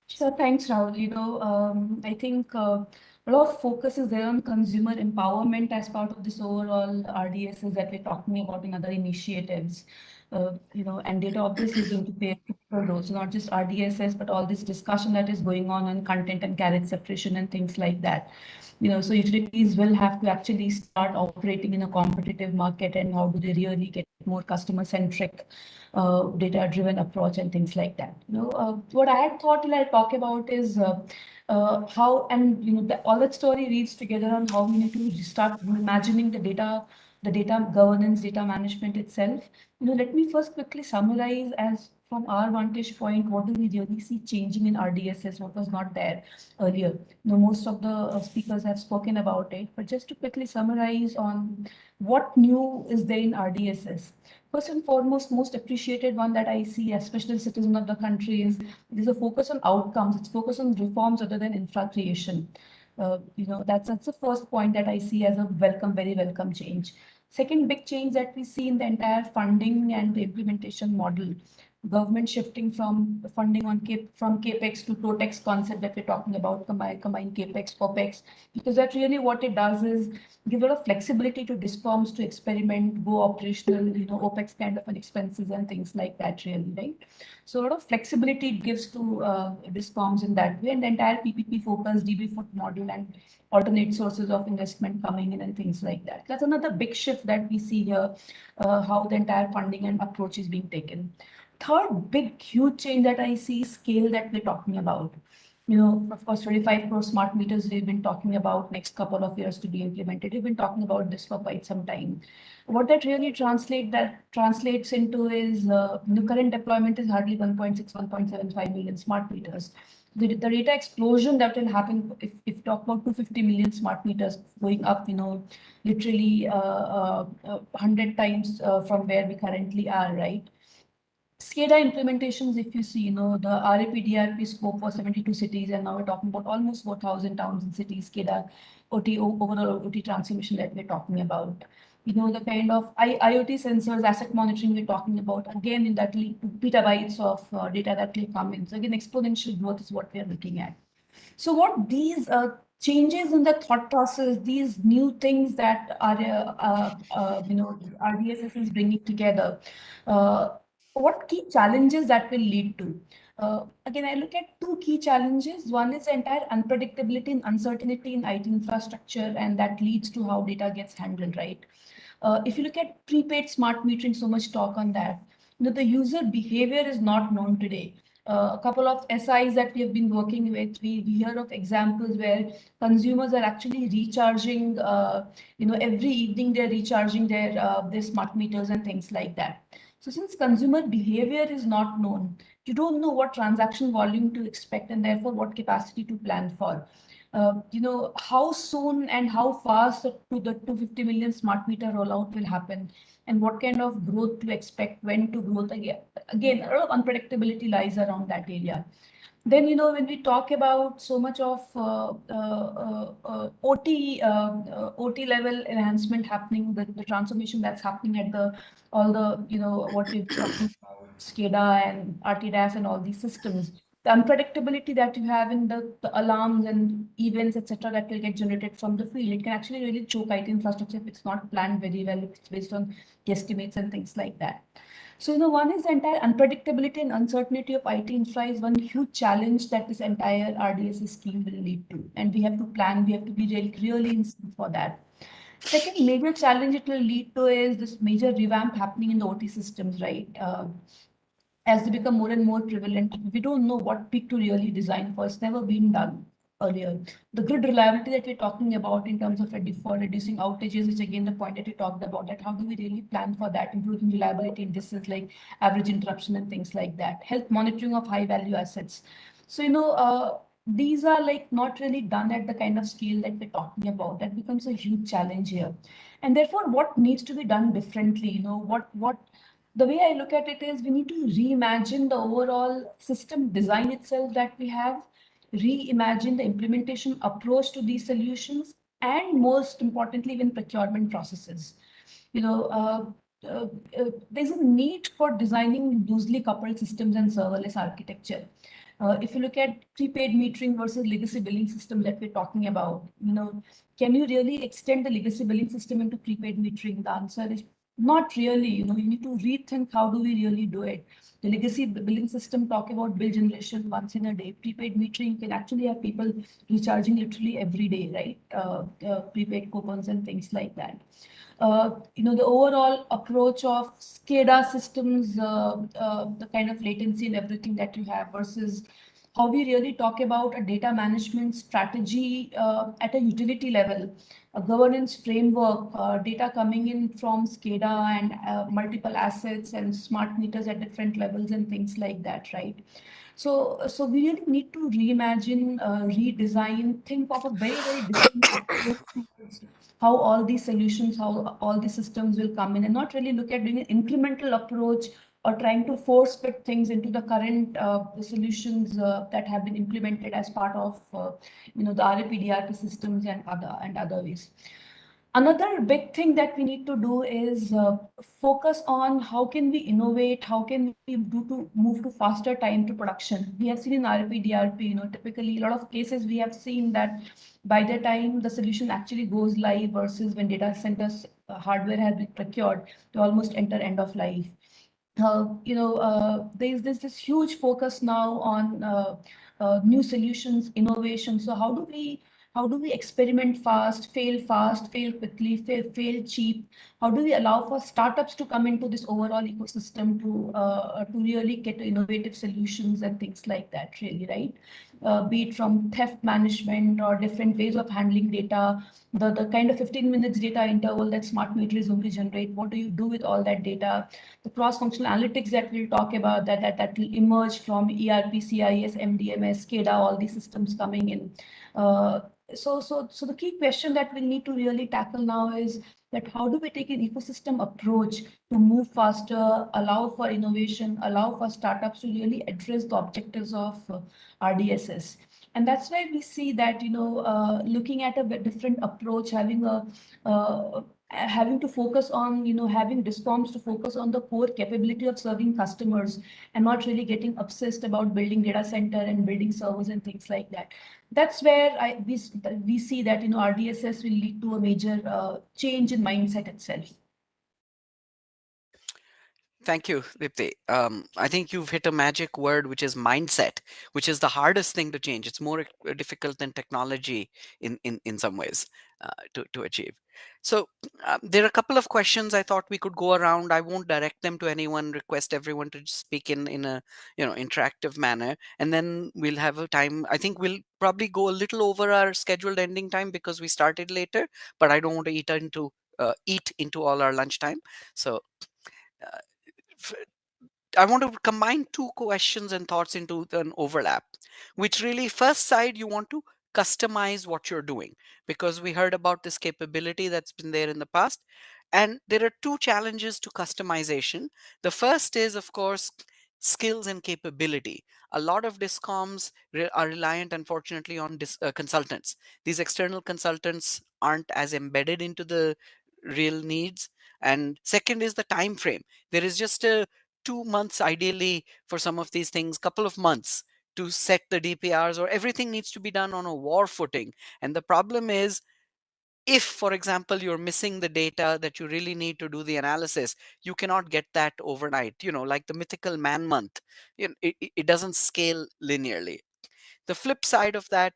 S7: Sure, thanks, Rahul. I think a lot of focus is there on consumer empowerment as part of this overall RDSs that we're talking about in other initiatives. And data obviously is going to play a critical role. So not just RDSs, but all this discussion that is going on content and carriage separation and things like that. So utilities will have to actually start operating in a competitive market, and how do they really get more customer-centric data-driven approach and things like that. What I had thought I'll talk about is how, and all that story reads together on how we need to start imagining the data governance, data management itself. Let me first quickly summarize, as from our vantage point, what do we really see changing in RDSS, what was not there earlier. Most of the speakers have spoken about it, but just to quickly summarize on what new is there in RDSS. First and foremost, most appreciated one that I see as special citizen of the country is there's a focus on outcomes. It's focus on reforms other than infra creation. That's the first point that I see as a very welcome change. Second big change that we see in the entire funding and the implementation model, government shifting from funding from capex to totex concept that we're talking about, combine capex, opex, because that really what it does is give a lot of flexibility to DISCOMs to experiment, go operational, opex kind of an expenses and things like that, really, right? So a lot of flexibility it gives to DISCOMs in that way, and the entire PPP focus, DB foot model, and alternate sources of investment coming in and things like that. That's another big shift that we see here, how the entire funding and approach is being taken. Third big, huge change that I see, scale that we're talking about. Of course, 25 crore smart meters we've been talking about next couple of years to be implemented. We've been talking about this for quite some time. What that really translates into is the current deployment is hardly 1.6, 1.75 million smart meters. the data explosion that will happen if you talk about 250 million smart meters going up, literally 100 times from where we currently are, right? SCADA implementations, if you see, the RAP-DRP scope for 72 cities, and now we're talking about almost 4,000 towns and cities, SCADA, overall OT transformation that we're talking about. The kind of IoT sensors, asset monitoring we're talking about, again, in that lead to petabytes of data that will come in. So again, exponential growth is what we're looking at. So what these changes in the thought process, these new things that are, RDSS is bringing together, what key challenges that will lead to? Again, I look at two key challenges. One is entire unpredictability and uncertainty in IT infrastructure, and that leads to how data gets handled, right? If you look at prepaid smart metering, so much talk on that. The user behavior is not known today. A couple of SIs that we have been working with, we hear of examples where consumers are actually recharging, every evening they're recharging their smart meters and things like that. So since consumer behavior is not known, you don't know what transaction volume to expect and therefore what capacity to plan for. How soon and how fast the 250 million smart meter rollout will happen and what kind of growth to expect, when to growth again. Again, a lot of unpredictability lies around that area. Then, when we talk about so much of OT level enhancement happening, the transformation that's happening at all the, what we're talking about, SCADA and RTDAS and all these systems, the unpredictability that you have in the alarms and events, etc., that will get generated from the field, it can actually really choke IT infrastructure if it's not planned very well, if it's based on guesstimates and things like that. So, one is the entire unpredictability and uncertainty of IT infra is one huge challenge that this entire RDSS scheme will lead to. And we have to plan, we have to be really in sync for that. Second major challenge it will lead to is this major revamp happening in the OT systems, right? As they become more and more prevalent, we don't know what peak to really design for. It's never been done earlier. The grid reliability that we're talking about in terms of for reducing outages, which again the point that we talked about, that how do we really plan for that, improving reliability in distance like average interruption and things like that, health monitoring of high value assets. So these are like not really done at the kind of scale that we're talking about. That becomes a huge challenge here. And therefore, what needs to be done differently? The way I look at it is we need to reimagine the overall system design itself that we have, reimagine the implementation approach to these solutions, and most importantly, even procurement processes. There's a need for designing loosely coupled systems and serverless architecture. If you look at prepaid metering versus legacy billing system that we're talking about, can you really extend the legacy billing system into prepaid metering? The answer is not really. You need to rethink how do we really do it. The legacy billing system talk about bill generation once in a day. Prepaid metering can actually have people recharging literally every day, right? Prepaid coupons and things like that. The overall approach of SCADA systems, the kind of latency and everything that you have versus how we really talk about a data management strategy at a utility level, a governance framework, data coming in from SCADA and multiple assets and smart meters at different levels and things like that, right? So we really need to reimagine, redesign, think of a very different approach towards how all these solutions, how all these systems will come in, and not really look at doing an incremental approach or trying to force fit things into the current the solutions that have been implemented as part of the RAP-DRP systems and other ways. Another big thing that we need to do is focus on how can we innovate, how can we do to move to faster time to production. We have seen in RAP-DRP, typically a lot of cases we have seen that by the time the solution actually goes live versus when data centers hardware has been procured, they almost enter end of life. There's this huge focus now on new solutions, innovation. So how do we How do we experiment fast, fail quickly, fail cheap? How do we allow for startups to come into this overall ecosystem to really get innovative solutions and things like that, really, right? Be it from theft management or different ways of handling data, the kind of 15 minutes data interval that smart meters only generate. What do you do with all that data? The cross-functional analytics that we'll talk about that will emerge from ERP, CIS, MDMS, SCADA, all these systems coming in. So the key question that we need to really tackle now is that how do we take an ecosystem approach to move faster, allow for innovation, allow for startups to really address the objectives of RDSS. And that's why we see that, looking at a different approach, having to focus on, having DISCOMs to focus on the core capability of serving customers and not really getting obsessed about building data center and building servers and things like that. That's where we see that, RDSS will lead to a major change in mindset itself.
S2: Thank you, Dipti. I think you've hit a magic word, which is mindset, which is the hardest thing to change. It's more difficult than technology in some ways to achieve. So there are a couple of questions I thought we could go around. I won't direct them to anyone, request everyone to speak in a interactive manner. And then we'll have a time. I think we'll probably go a little over our scheduled ending time because we started later, but I don't want to eat into all our lunchtime. So uh, I want to combine two questions and thoughts into an overlap, which really first side you want to customize what you're doing because we heard about this capability that's been there in the past. And there are two challenges to customization. The first is, of course, skills and capability. A lot of discoms are reliant, unfortunately, on consultants. These external consultants aren't as embedded into the real needs. And second is the time frame. There is just a 2 months ideally for some of these things, couple of months to set the DPRs, or everything needs to be done on a war footing. And the problem is, if, for example, you're missing the data that you really need to do the analysis, you cannot get that overnight. Like the mythical man month, it doesn't scale linearly. The flip side of that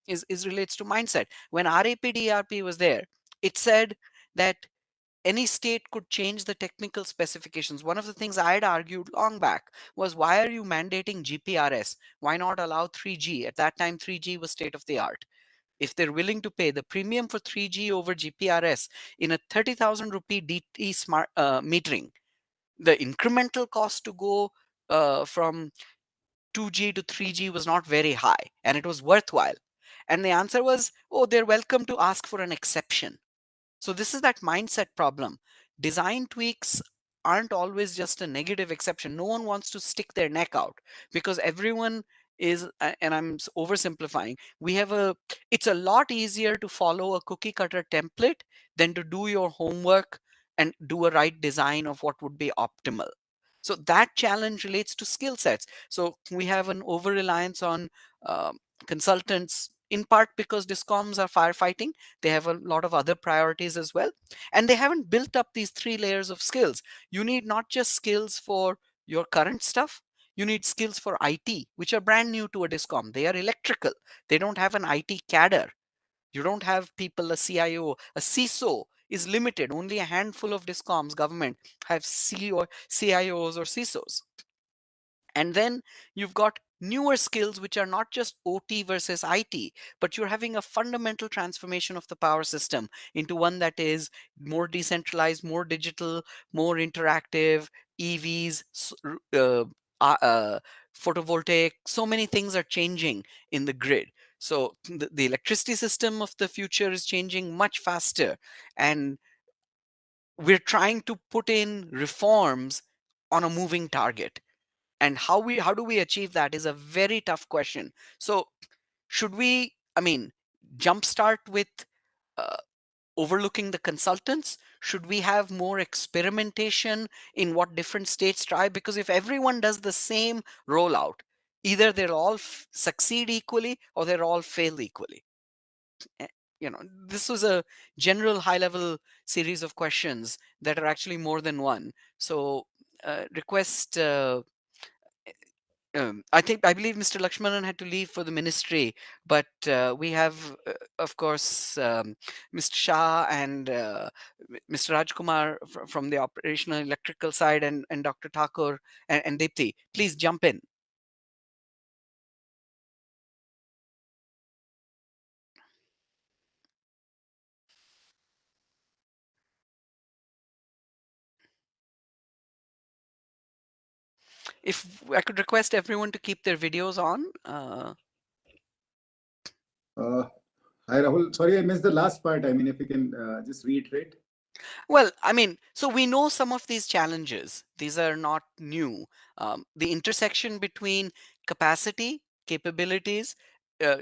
S2: is relates to mindset. When RAPDRP was there, it said that any state could change the technical specifications. One of the things I had argued long back was, why are you mandating GPRS? Why not allow 3G? At that time, 3G was state of the art. If they're willing to pay the premium for 3G over GPRS in a 30,000 rupee DT smart metering, the incremental cost to go from 2G to 3G was not very high, and it was worthwhile. And the answer was, oh, they're welcome to ask for an exception. So this is that mindset problem. Design tweaks aren't always just a negative exception. No one wants to stick their neck out because everyone is, and I'm oversimplifying, it's a lot easier to follow a cookie cutter template than to do your homework and do a right design of what would be optimal. So that challenge relates to skill sets. So we have an over reliance on consultants, in part because discoms are firefighting. They have a lot of other priorities as well. And they haven't built up these 3 layers of skills. You need not just skills for your current stuff, you need skills for IT, which are brand new to a discom. They are electrical. They don't have an IT cadre. You don't have people, a CIO, a CISO is limited. Only a handful of discoms, government, have CIOs or CISOs. And then you've got newer skills, which are not just OT versus IT, but you're having a fundamental transformation of the power system into one that is more decentralized, more digital, more interactive, EVs, uh, photovoltaic. So many things are changing in the grid. So the electricity system of the future is changing much faster. And we're trying to put in reforms on a moving target. And how do we achieve that is a very tough question. So should we, jumpstart with uh, overlooking the consultants? Should we have more experimentation in what different states try? Because if everyone does the same rollout, either they'll all succeed equally or they'll all fail equally. Eh, this was a general high level series of questions that are actually more than one. So request I believe Mr. Lakshmanan had to leave for the ministry, but we have, of course, Mr. Shah and Mr. Rajkumar from the operational electrical side, and Dr. Thakur and Deepthi. Please jump in. If I could request everyone to keep their videos on.
S6: Hi, Rahul. Sorry, I missed the last part. I mean, if you can just reiterate.
S2: Well, I mean, so we know some of these challenges. These are not new. The intersection between capacity, capabilities,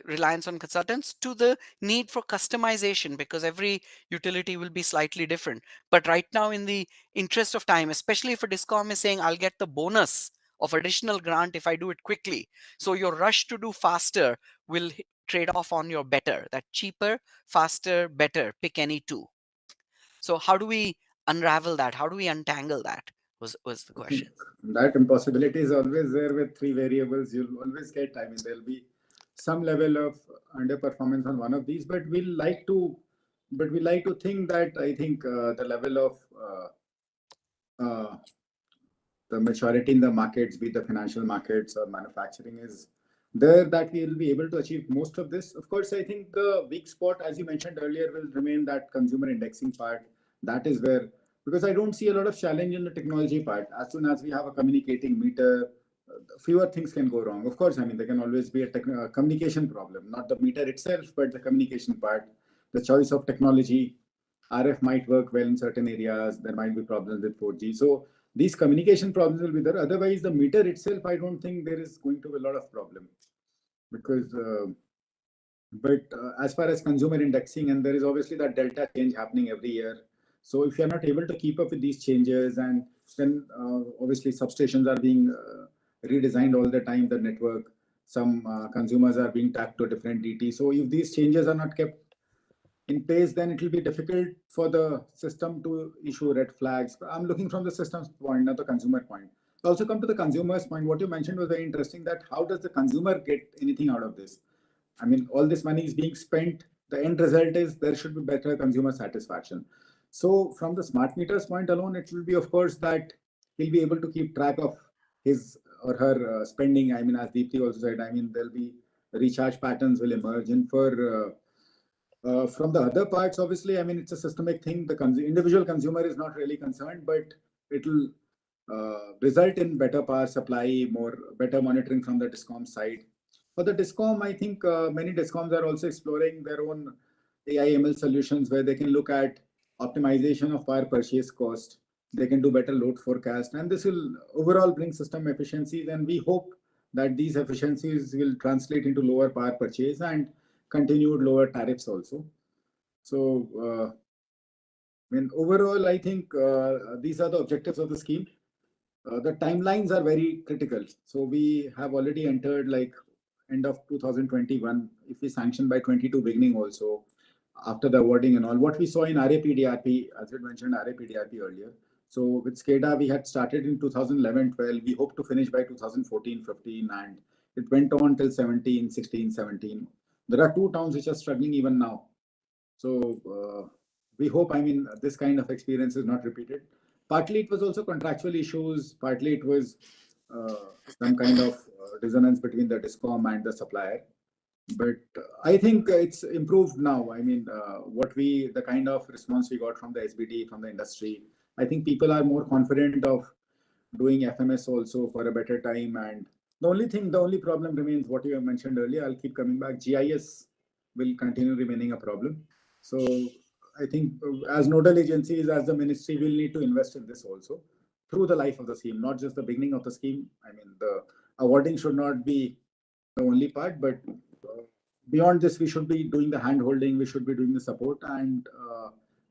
S2: reliance on consultants to the need for customization, because every utility will be slightly different. But right now, in the interest of time, especially if a DISCOM is saying, I'll get the bonus of additional grant if I do it quickly. So your rush to do faster will trade off on your better, that cheaper, faster, better, pick any two. So how do we unravel that? How do we untangle that? Was the
S6: I think
S2: question.
S6: that impossibility is always there with three variables. You'll always get, I mean, there'll be some level of underperformance on one of these, but we like to think that I think the level of the maturity in the markets, be it the financial markets or manufacturing, is there that we will be able to achieve most of this. Of course, I think the weak spot, as you mentioned earlier, will remain that consumer indexing part. That is where, because I don't see a lot of challenge in the technology part. As soon as we have a communicating meter, fewer things can go wrong. Of course, I mean, there can always be a communication problem, not the meter itself, but the communication part, the choice of technology. RF might work well in certain areas. There might be problems with 4G. So these communication problems will be there. Otherwise, the meter itself, I don't think there is going to be a lot of problem, because but as far as consumer indexing, and there is obviously that delta change happening every year. So if you're not able to keep up with these changes, and then obviously substations are being redesigned all the time, the network, some consumers are being tapped to a different DT. So if these changes are not kept in place, then it will be difficult for the system to issue red flags. I'm looking from the system's point, not the consumer point. Also come to the consumer's point. What you mentioned was very interesting, that how does the consumer get anything out of this? I mean, all this money is being spent. The end result is there should be better consumer satisfaction. So from the smart meters point alone, it will be, of course, that he'll be able to keep track of his or her spending. I mean, as Deepthi also said, I mean, there'll be recharge patterns will emerge. And for from the other parts, obviously, I mean, it's a systemic thing. The individual consumer is not really concerned, but it will result in better power supply, more better monitoring from the DISCOM side. For the DISCOM, I think many DISCOMs are also exploring their own AI/ML solutions where they can look at optimization of power purchase cost. They can do better load forecast, and this will overall bring system efficiencies. And we hope that these efficiencies will translate into lower power purchase and continued lower tariffs also. So, I mean, overall, I think these are the objectives of the scheme. The timelines are very critical. So we have already entered like end of 2021. If we sanction by 22 beginning also, after the awarding and all, what we saw in RAPDRP, as you mentioned, RAPDRP earlier. So with SCADA, we had started in 2011-12. We hope to finish by 2014-15, and it went on till 17-16-17. There are two towns which are struggling even now. So we hope, I mean, this kind of experience is not repeated. Partly it was also contractual issues, partly it was some kind of dissonance between the DISCOM and the supplier. But I think it's improved now. I mean, the kind of response we got from the SBT, from the industry, I think people are more confident of doing FMS also for a better time. And the only problem remains what you have mentioned earlier. I'll keep coming back. GIS will continue remaining a problem. So I think as nodal agencies, as the ministry, will need to invest in this also through the life of the scheme, not just the beginning of the scheme. I mean, the awarding should not be the only part, but beyond this, we should be doing the hand holding, we should be doing the support, and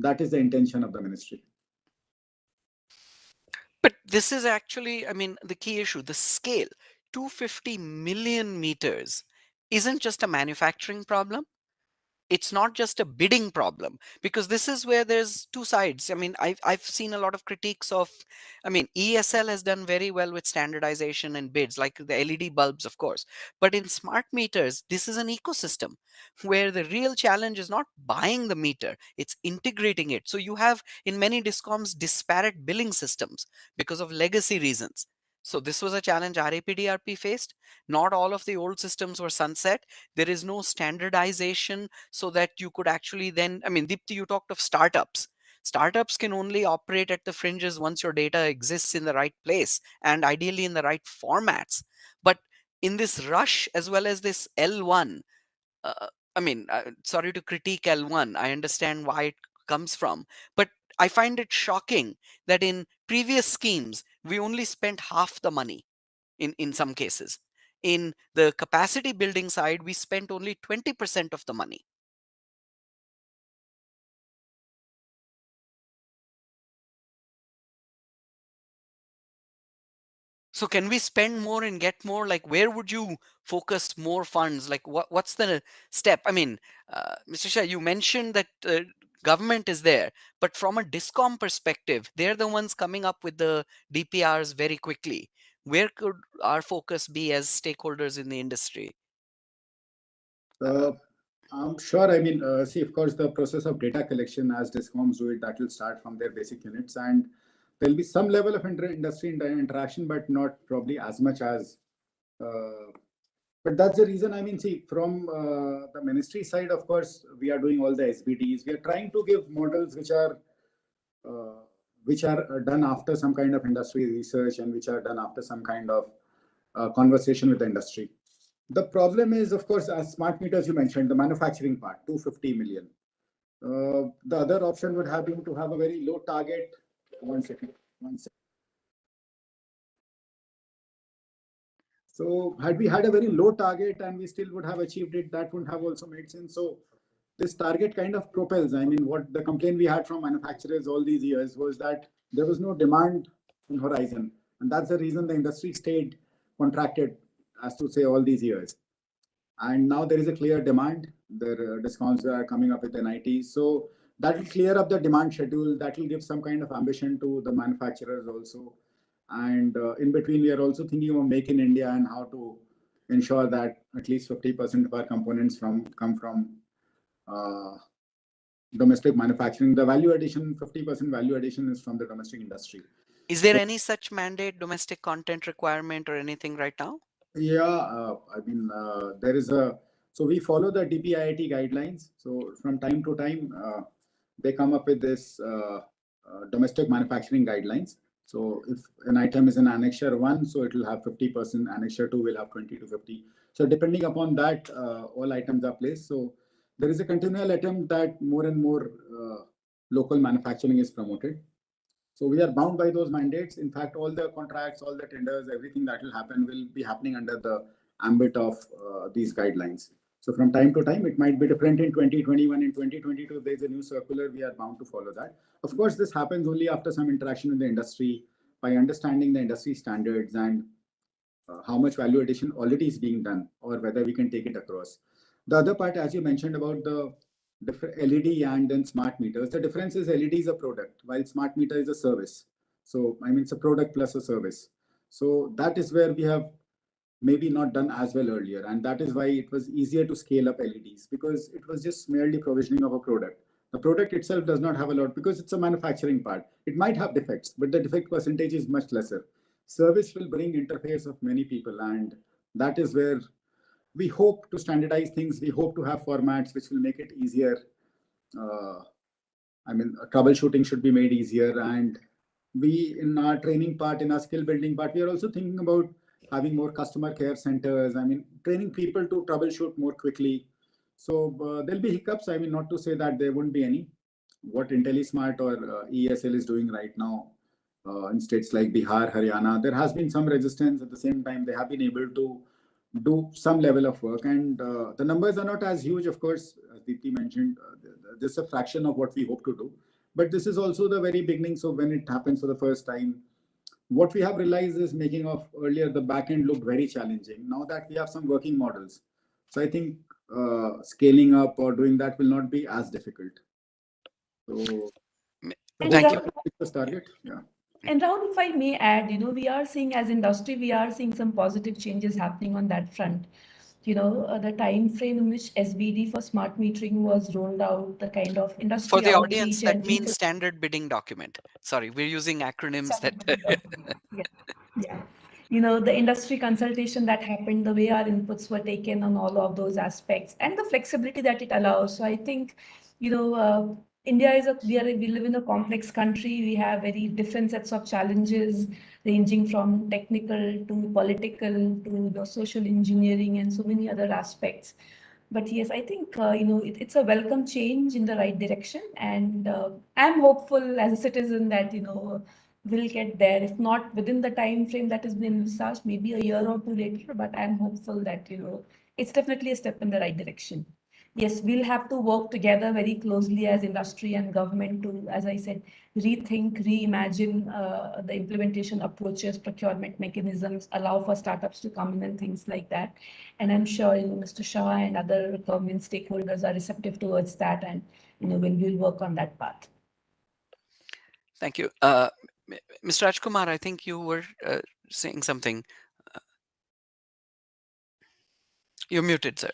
S6: that is the intention of the ministry.
S2: But this is actually, I mean, the key issue, the scale. 250 million meters isn't just a manufacturing problem. it's not just a bidding problem, because this is where there's two sides. I mean, I've seen a lot of critiques of, I mean, ESL has done very well with standardization and bids, like the LED bulbs, of course. But in smart meters, this is an ecosystem where the real challenge is not buying the meter, it's integrating it. So you have in many DISCOMs disparate billing systems because of legacy reasons. So this was a challenge RAPDRP faced. Not all of the old systems were sunset. There is no standardization so that you could actually then, I mean, Deepti, you talked of startups. Startups can only operate at the fringes once your data exists in the right place and ideally in the right formats. But in this rush, as well as this L1, I mean, sorry to critique L1, I understand why it comes from, but I find it shocking that in previous schemes, we only spent half the money in some cases. In the capacity building side, we spent only 20% of the money. So can we spend more and get more? Like, where would you focus more funds? Like, what's the step? I mean, Mr. Shah, you mentioned that government is there, but from a DISCOM perspective, they're the ones coming up with the DPRs very quickly. Where could our focus be as stakeholders in the industry?
S6: I'm sure. I mean, see, of course, the process of data collection as DISCOMs do it, that will start from their basic units, and there'll be some level of industry interaction, but not probably as much as. But that's the reason. I mean, see, from the ministry side, of course, we are doing all the SBDs. We are trying to give models which are done after some kind of industry research and which are done after some kind of conversation with the industry. The problem is, of course, as smart meters you mentioned, the manufacturing part, 250 million. The other option would have been to have a very low target. One second. So had we had a very low target and we still would have achieved it, that would have also made sense. So this target kind of propels. I mean, what the complaint we had from manufacturers all these years was that there was no demand in horizon. And that's the reason the industry stayed contracted, as to say, all these years. And now there is a clear demand. The DISCOMs are coming up with NITs. So that will clear up the demand schedule. That will give some kind of ambition to the manufacturers also. And in between, we are also thinking of Make in India and how to ensure that at least 50% of our components come from domestic manufacturing. The value addition, 50% value addition is from the domestic industry.
S2: Is there any such mandate, domestic content requirement or anything right now?
S6: Yeah, I mean, there is a, so we follow the DPIIT guidelines. So from time to time, they come up with this domestic manufacturing guidelines. So if an item is in Annexure 1, so it will have 50%, Annexure 2 will have 20 to 50. So depending upon that, all items are placed. So there is a continual attempt that more and more local manufacturing is promoted. So we are bound by those mandates. In fact, all the contracts, all the tenders, everything that will happen will be happening under the ambit of these guidelines. So from time to time, it might be different in 2021. In 2022, if there's a new circular, we are bound to follow that. Of course, this happens only after some interaction with the industry, by understanding the industry standards and how much value addition already is being done, or whether we can take it across. The other part, as you mentioned about the LED and then smart meters, the difference is LED is a product, while smart meter is a service. So, I mean, it's a product plus a service. So that is where we have maybe not done as well earlier. And that is why it was easier to scale up LEDs, because it was just merely provisioning of a product. The product itself does not have a lot, because it's a manufacturing part. It might have defects, but the defect percentage is much lesser. Service will bring interface of many people, and that is where we hope to standardize things. We hope to have formats which will make it easier. I mean, troubleshooting should be made easier. And we, in our training part, in our skill building part, we are also thinking about having more customer care centers. I mean, training people to troubleshoot more quickly. So there'll be hiccups. I mean, not to say that there won't be any. What IntelliSmart or ESL is doing right now in states like Bihar, Haryana, there has been some resistance. At the same time, they have been able to do some level of work, and the numbers are not as huge, of course, as Deepti mentioned. This is a fraction of what we hope to do, but this is also the very beginning. So when it happens for the first time, what we have realized is, making of earlier, the back end looked very challenging. Now that we have some working models, so I think scaling up or doing that will not be as difficult. So
S2: Thank you.
S6: this target, yeah.
S7: And Rahul, if I may add, we are seeing as industry, we are seeing some positive changes happening on that front. The time frame in which SBD for smart metering was rolled out, the kind of industry
S2: For the
S7: outreach
S2: audience,
S7: and
S2: that means standard bidding document. Sorry, we're using acronyms that.
S7: Yeah. The industry consultation that happened, the way our inputs were taken on all of those aspects and the flexibility that it allows. So I think, India we live in a complex country. We have very different sets of challenges ranging from technical to political to social engineering and so many other aspects. But yes, I think, it's a welcome change in the right direction. And I'm hopeful as a citizen that, we'll get there. If not within the time frame that has been envisaged, maybe a year or two later, but I'm hopeful that, it's definitely a step in the right direction. Yes, we'll have to work together very closely as industry and government to, as I said, rethink, reimagine the implementation approaches, procurement mechanisms, allow for startups to come in and things like that. And I'm sure, Mr. Shah and other government stakeholders are receptive towards that, and we'll work on that path.
S2: Thank you. Mr. Rajkumar, I think you were saying something. You're muted, sir.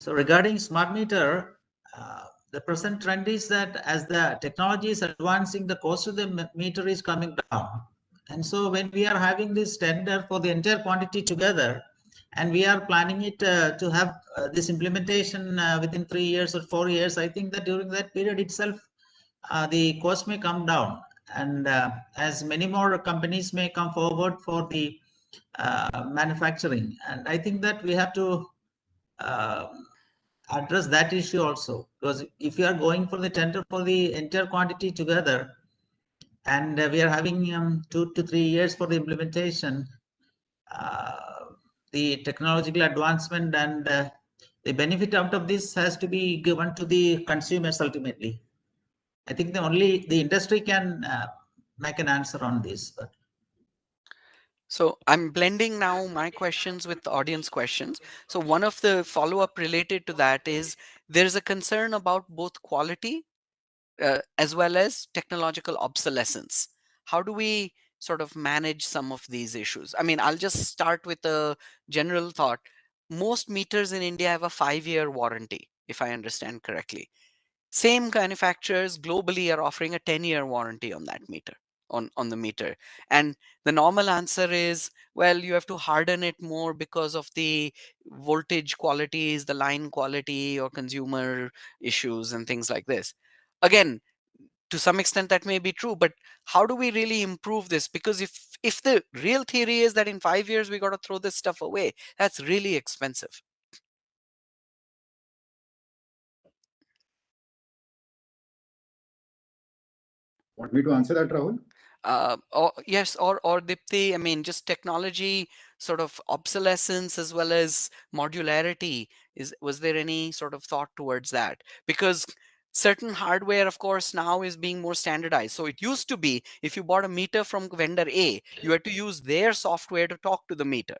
S5: So regarding smart meter, the present trend is that as the technology is advancing, the cost of the meter is coming down. And so when we are having this tender for the entire quantity together, and we are planning it to have this implementation within 3 years or 4 years, I think that during that period itself, the cost may come down. And as many more companies may come forward for the manufacturing. And I think that we have to address that issue also, because if you are going for the tender for the entire quantity together, and we are having 2 to 3 years for the implementation, the technological advancement and the benefit out of this has to be given to the consumers ultimately. I think the industry can make an answer on this. But
S2: so I'm blending now my questions with the audience questions. So one of the follow-up related to that is there's a concern about both quality as well as technological obsolescence. How do we sort of manage some of these issues? I mean, I'll just start with a general thought. Most meters in India have a 5-year warranty, if I understand correctly. Same manufacturers globally are offering a 10-year warranty on that meter, on the meter. And the normal answer is, well, you have to harden it more because of the voltage qualities, the line quality, or consumer issues and things like this. Again, to some extent that may be true, but how do we really improve this? Because if the real theory is that in 5 years we got to throw this stuff away, that's really expensive.
S6: Want me to answer that, Rahul?
S2: Or yes, or Dipti, I mean, just technology sort of obsolescence as well as modularity. Was there any sort of thought towards that? Because certain hardware, of course, now is being more standardized. So it used to be if you bought a meter from vendor A, you had to use their software to talk to the meter.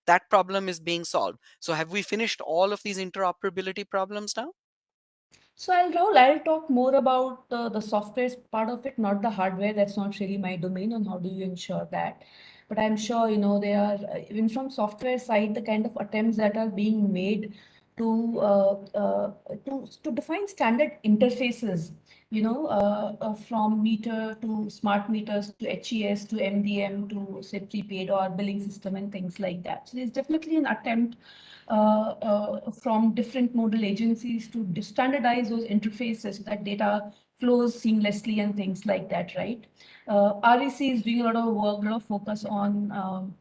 S2: That problem is being solved. So have we finished all of these interoperability problems now?
S7: So Rahul, I'll talk more about the software part of it, not the hardware. That's not really my domain on how do you ensure that. But I'm sure, they are, even from software side, the kind of attempts that are being made to to define standard interfaces, from meter to smart meters to HES to MDM to say prepaid or billing system and things like that. So there's definitely an attempt from different nodal agencies to standardize those interfaces so that data flows seamlessly and things like that, right? REC is doing a lot of work, a lot of focus on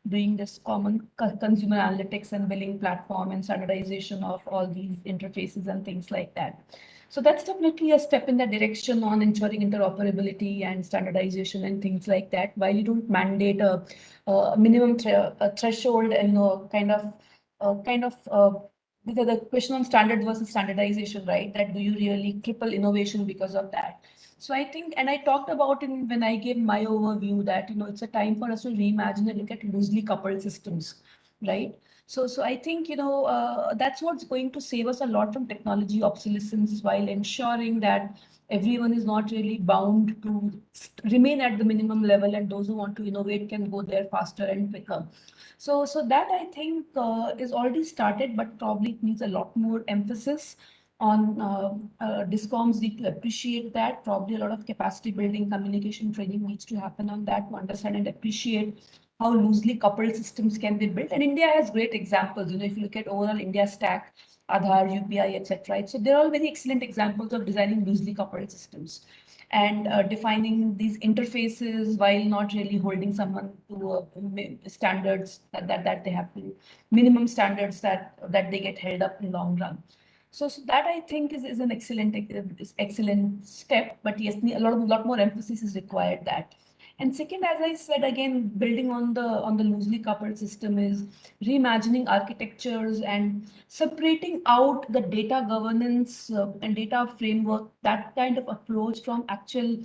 S7: doing this common consumer analytics and billing platform and standardization of all these interfaces and things like that. So that's definitely a step in that direction on ensuring interoperability and standardization and things like that. While you don't mandate a minimum threshold and because the question on standard versus standardization, right? That do you really cripple innovation because of that? So I think, and I talked about it when I gave my overview that, it's a time for us to reimagine and look at loosely coupled systems. right? So I think, that's what's going to save us a lot from technology obsolescence, while ensuring that everyone is not really bound to remain at the minimum level, and those who want to innovate can go there faster and quicker. So that, I think, is already started, but probably it needs a lot more emphasis on DISCOMs. Need to appreciate that. Probably a lot of capacity building, communication training needs to happen on that, to understand and appreciate how loosely coupled systems can be built. And India has great examples. If you look at overall India stack, Aadhaar, UPI, etc. Right? So they're all very excellent examples of designing loosely coupled systems and defining these interfaces while not really holding someone to standards that they have to, minimum standards that they get held up in long run. So that, I think, is an excellent step. But yes, a lot more emphasis is required that. And second, as I said, again, building on the loosely coupled system, is reimagining architectures and separating out the data governance and data framework, that kind of approach, from actual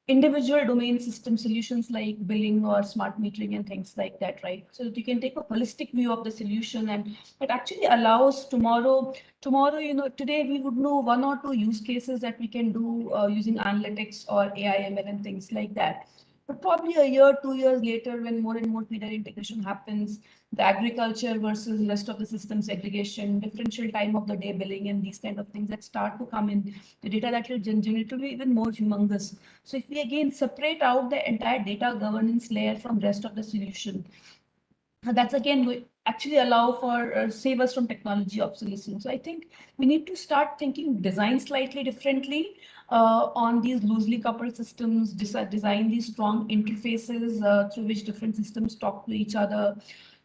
S7: individual domain system solutions like billing or smart metering and things like that, right? So that you can take a holistic view of the solution, and it actually allows tomorrow, today we would know one or two use cases that we can do using analytics or AI, ML and things like that. But probably a year, 2 years later, when more and more feeder integration happens, the agriculture versus rest of the system segregation, differential time of the day billing, and these kind of things that start to come in, the data that will generate will be even more humongous. So if we again separate out the entire data governance layer from rest of the solution, that's again actually allow for save us from technology obsolescence. So I think we need to start thinking design slightly differently on these loosely coupled systems, design these strong interfaces through which different systems talk to each other.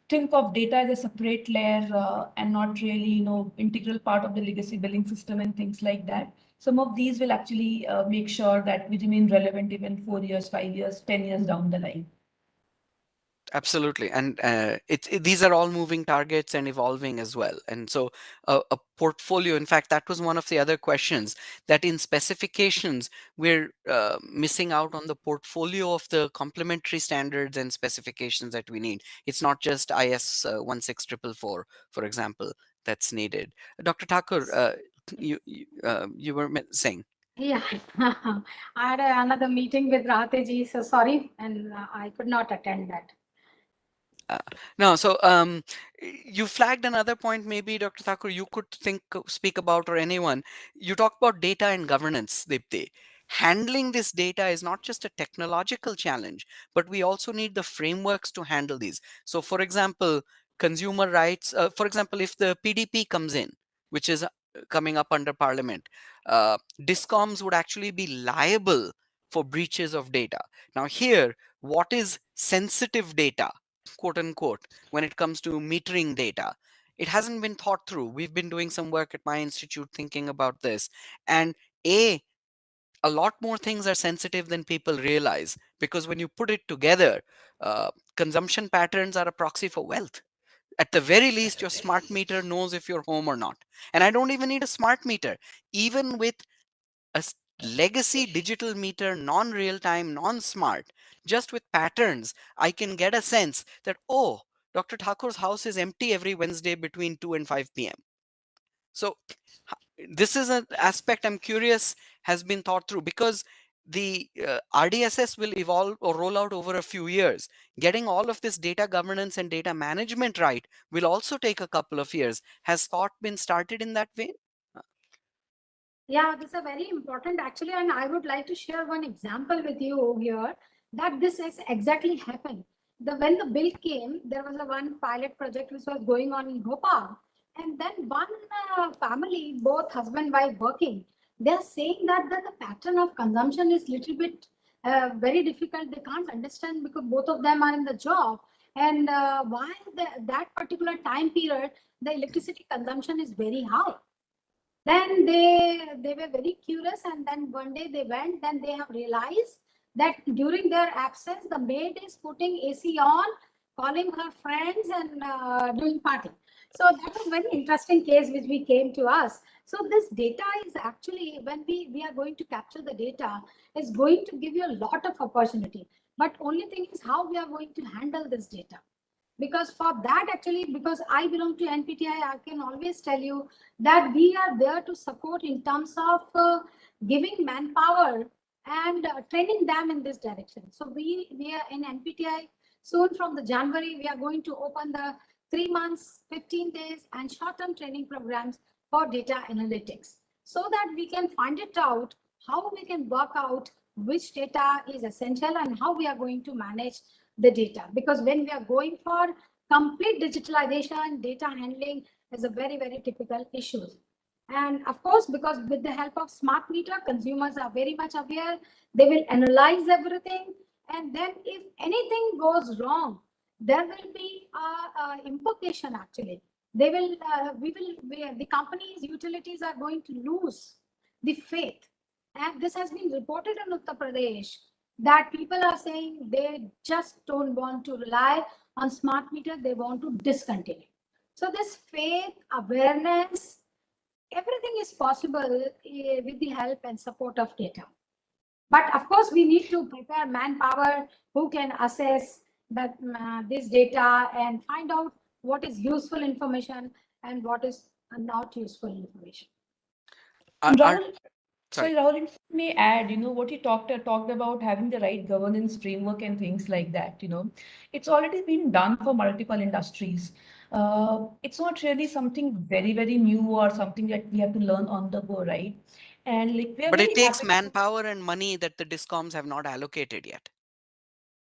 S7: Think of data as a separate layer and not really, integral part of the legacy billing system and things like that. Some of these will actually make sure that we remain relevant even 4 years, 5 years, 10 years down the line.
S2: Absolutely, and these are all moving targets and evolving as well. And so a portfolio, in fact, that was one of the other questions, that in specifications we're missing out on the portfolio of the complementary standards and specifications that we need. It's not just IS 16444, for example, that's needed. Dr. Thakur, you were saying.
S4: Yeah, I had another meeting with Rahul, so sorry, and I could not attend that.
S2: No, so you flagged another point, maybe Dr. Thakur, you could speak about, or anyone. You talk about data and governance, Dipti. Handling this data is not just a technological challenge, but we also need the frameworks to handle these. So, for example, consumer rights, for example, if the PDP comes in, which is coming up under Parliament, DISCOMs would actually be liable for breaches of data. Now, here, what is sensitive data, quote unquote, when it comes to metering data? It hasn't been thought through. We've been doing some work at my institute thinking about this. And a lot more things are sensitive than people realize, because when you put it together, consumption patterns are a proxy for wealth. At the very least, your smart meter knows if you're home or not. And I don't even need a smart meter. Even with a legacy digital meter, non-real time, non-smart, just with patterns, I can get a sense that, oh, Dr. Thakur's house is empty every Wednesday between 2 and 5 p.m. So this is an aspect I'm curious has been thought through, because the RDSS will evolve or roll out over a few years. Getting all of this data governance and data management right will also take a couple of years. Has thought been started in that way?
S4: Yeah, this is very important actually, and I would like to share one example with you here that this has exactly happened. When the bill came, there was a one pilot project which was going on in Bhopal, and then one family, both husband wife working, they are saying that the pattern of consumption is little bit very difficult. They can't understand because both of them are in the job, and why that particular time period the electricity consumption is very high. Then they were very curious, and then one day they went, then they have realized that during their absence the maid is putting AC on, calling her friends and doing party. So that was very interesting case which we came to us. So this data is actually, when we are going to capture the data, is going to give you a lot of opportunity, but only thing is how we are going to handle this data. Because for that, actually, because I belong to NPTI, I can always tell you that we are there to support in terms of giving manpower and training them in this direction. So we are in NPTI. Soon from the January, we are going to open the 3 months, 15 days and short-term training programs for data analytics, so that we can find it out how we can work out which data is essential and how we are going to manage the data. Because when we are going for complete digitalization, data handling is a very, very typical issue. And of course, because with the help of smart meter, consumers are very much aware. They will analyze everything. And then if anything goes wrong, there will be a implication actually. They will, the companies, utilities are going to lose the faith. And this has been reported in Uttar Pradesh that people are saying they just don't want to rely on smart meter, they want to discontinue. So this faith, awareness, everything is possible with the help and support of data. But of course, we need to prepare manpower who can assess that this data and find out what is useful information and what is not useful information.
S2: Are,
S7: Rahul,
S2: sorry.
S7: sorry, Rahul, if I may add, what you talked about having the right governance framework and things like that, it's already been done for multiple industries. It's not really something very, very new or something that we have to learn on the go, right? And like we are
S2: But
S7: very
S2: it takes
S7: happy.
S2: manpower and money that the DISCOMs have not allocated yet.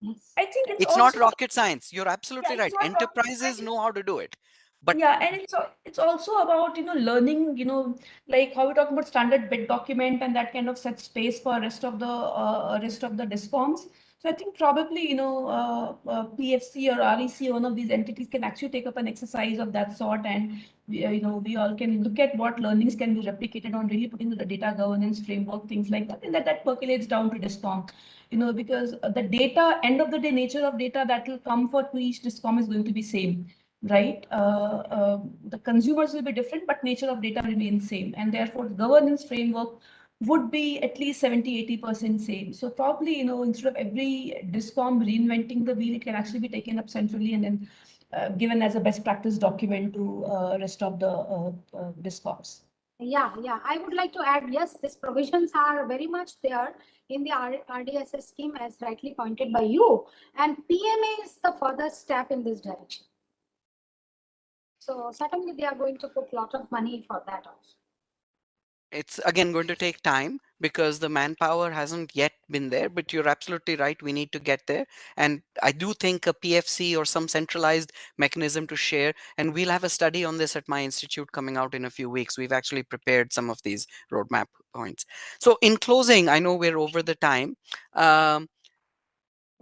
S4: Yes.
S7: I think it's
S2: It's not
S7: also,
S2: rocket science. You're
S7: yeah,
S2: absolutely
S7: it's
S2: right.
S7: not rocket
S2: Enterprises
S7: science.
S2: know how to do it. But
S7: Yeah, and it's also about learning, like how we talk about standard bid document and that kind of set space for rest of the discoms. So I think probably PFC or REC, one of these entities can actually take up an exercise of that sort, and we all can look at what learnings can be replicated on really putting the data governance framework, things like that, and that percolates down to discom. Because the data, end of the day, nature of data that will come for to each discom is going to be same, right? The consumers will be different, but nature of data remains same. And therefore, the governance framework would be at least 70-80% same. So probably, instead of every DISCOM reinventing the wheel, it can actually be taken up centrally and then given as a best practice document to rest of the DISCOMs.
S4: Yeah, I would like to add, yes, these provisions are very much there in the RDSS scheme, as rightly pointed by you. And PMA is the further step in this direction. So certainly they are going to put a lot of money for that also.
S2: it's again going to take time because the manpower hasn't yet been there. But you're absolutely right. We need to get there. And I do think a PFC or some centralized mechanism to share. And we'll have a study on this at my institute coming out in a few weeks. We've actually prepared some of these roadmap points. So in closing, I know we're over the time.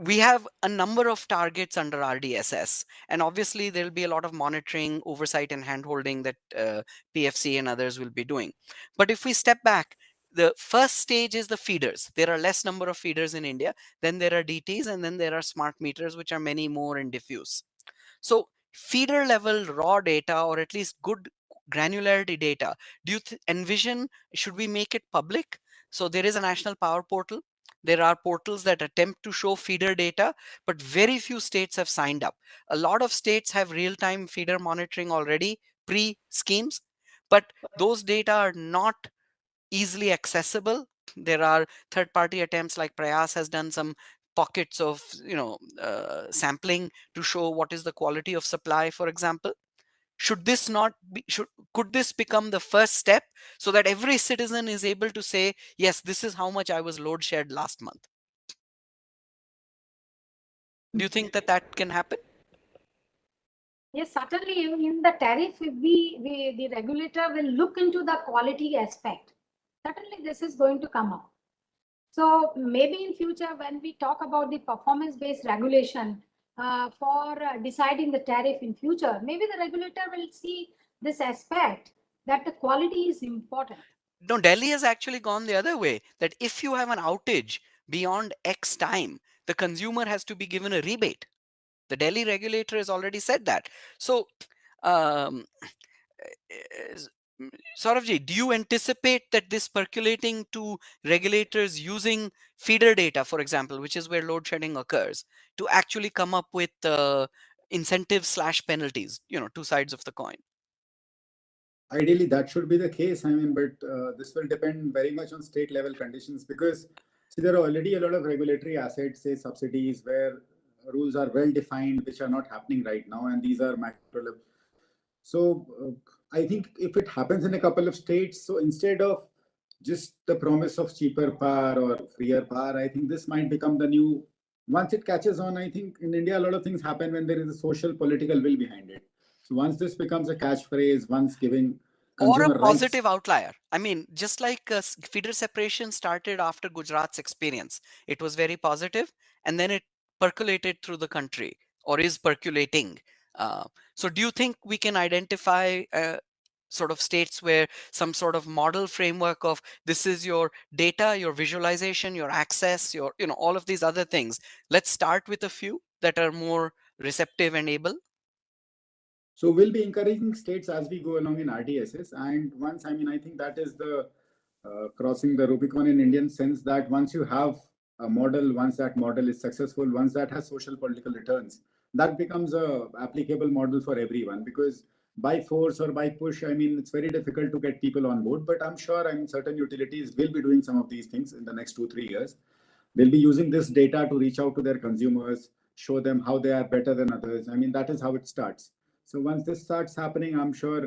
S2: We have a number of targets under RDSS, and obviously there'll be a lot of monitoring, oversight, and handholding that PFC and others will be doing. But if we step back, the first stage is the feeders. There are less number of feeders in India. Then there are DTs, and then there are smart meters, which are many more and diffuse. So feeder level raw data, or at least good granularity data, do you envision, should we make it public? So there is a national power portal. There are portals that attempt to show feeder data, but very few states have signed up. A lot of states have real-time feeder monitoring already, pre-schemes, but those data are not easily accessible. There are third-party attempts, like Prayas has done some pockets of sampling to show what is the quality of supply, for example. Should this not be, could this become the first step so that every citizen is able to say, yes, this is how much I was load shared last month? Do you think that that can happen?
S4: Yes, certainly in the tariff, the regulator will look into the quality aspect. Certainly this is going to come up. So maybe in future, when we talk about the performance-based regulation for deciding the tariff in future, maybe the regulator will see this aspect that the quality is important.
S2: No, Delhi has actually gone the other way, that if you have an outage beyond X time, the consumer has to be given a rebate. The Delhi regulator has already said that. So, um, Sauravji, do you anticipate that this percolating to regulators using feeder data, for example, which is where load shedding occurs, to actually come up with incentives / penalties, two sides of the coin.
S6: Ideally, that should be the case. I mean, but this will depend very much on state level conditions, because see, there are already a lot of regulatory assets, say subsidies, where rules are well defined, which are not happening right now, and these are macro level. So I think if it happens in a couple of states, so instead of just the promise of cheaper power or freer power, I think this might become the new. Once it catches on, I think in India a lot of things happen when there is a social political will behind it. So once this becomes a catchphrase, once giving
S2: Or a
S6: consumer rights.
S2: positive outlier. I mean, just like feeder separation started after Gujarat's experience, it was very positive, and then it percolated through the country, or is percolating. So do you think we can identify sort of states where some sort of model framework of this is your data, your visualization, your access, your, all of these other things? Let's start with a few that are more receptive and able.
S6: So we'll be encouraging states as we go along in RDSS. And once, I mean, I think that is the crossing the Rubicon in Indian sense, that once you have a model, once that model is successful, once that has social political returns, that becomes a applicable model for everyone. Because by force or by push, I mean, it's very difficult to get people on board. But I'm sure, I mean, certain utilities will be doing some of these things in the next 2-3 years. They'll be using this data to reach out to their consumers, show them how they are better than others. I mean, that is how it starts. So once this starts happening, I'm sure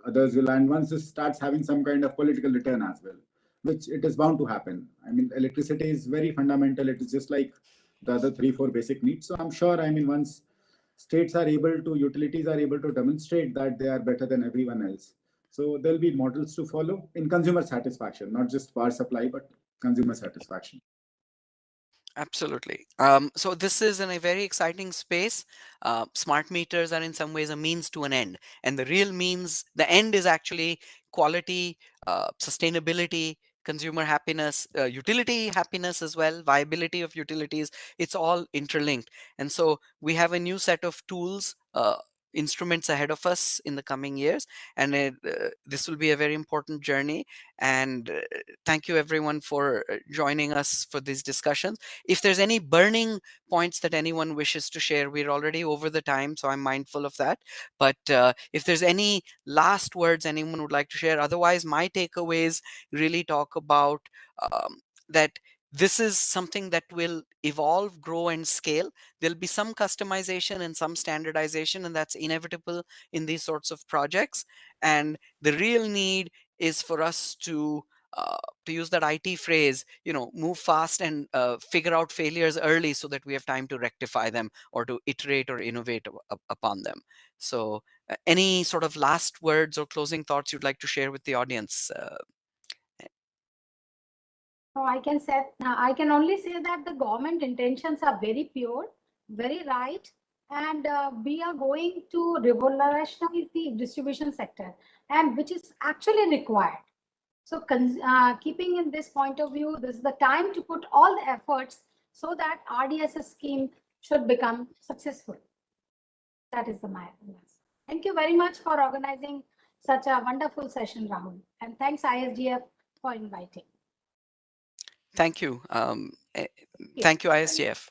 S6: others will. And once this starts having some kind of political return as well, which it is bound to happen. I mean, electricity is very fundamental. It is just like the other 3-4 basic needs. So I'm sure, I mean, once states are able to, utilities are able to demonstrate that they are better than everyone else, so there'll be models to follow in consumer satisfaction, not just power supply, but consumer satisfaction.
S2: Absolutely. So this is in a very exciting space. Smart meters are in some ways a means to an end, and the real means, the end is actually quality, sustainability, consumer happiness, utility happiness as well, viability of utilities. It's all interlinked. And so we have a new set of tools, instruments ahead of us in the coming years, and this will be a very important journey. And thank you everyone for joining us for these discussions. If there's any burning points that anyone wishes to share, we're already over the time, so I'm mindful of that. But if there's any last words anyone would like to share, otherwise my takeaways really talk about that this is something that will evolve, grow, and scale. There'll be some customization and some standardization, and that's inevitable in these sorts of projects. And the real need is for us to use that IT phrase, move fast and figure out failures early so that we have time to rectify them or to iterate or innovate upon them. So any sort of last words or closing thoughts you'd like to share with the audience?
S4: So I can only say that the government intentions are very pure, very right, and we are going to revolutionize the distribution sector, and which is actually required. So keeping in this point of view, this is the time to put all the efforts so that RDSS scheme should become successful. That is my answer. Thank you very much for organizing such a wonderful session, Rahul. And thanks ISGF for inviting.
S2: Thank you. Thank you, ISGF.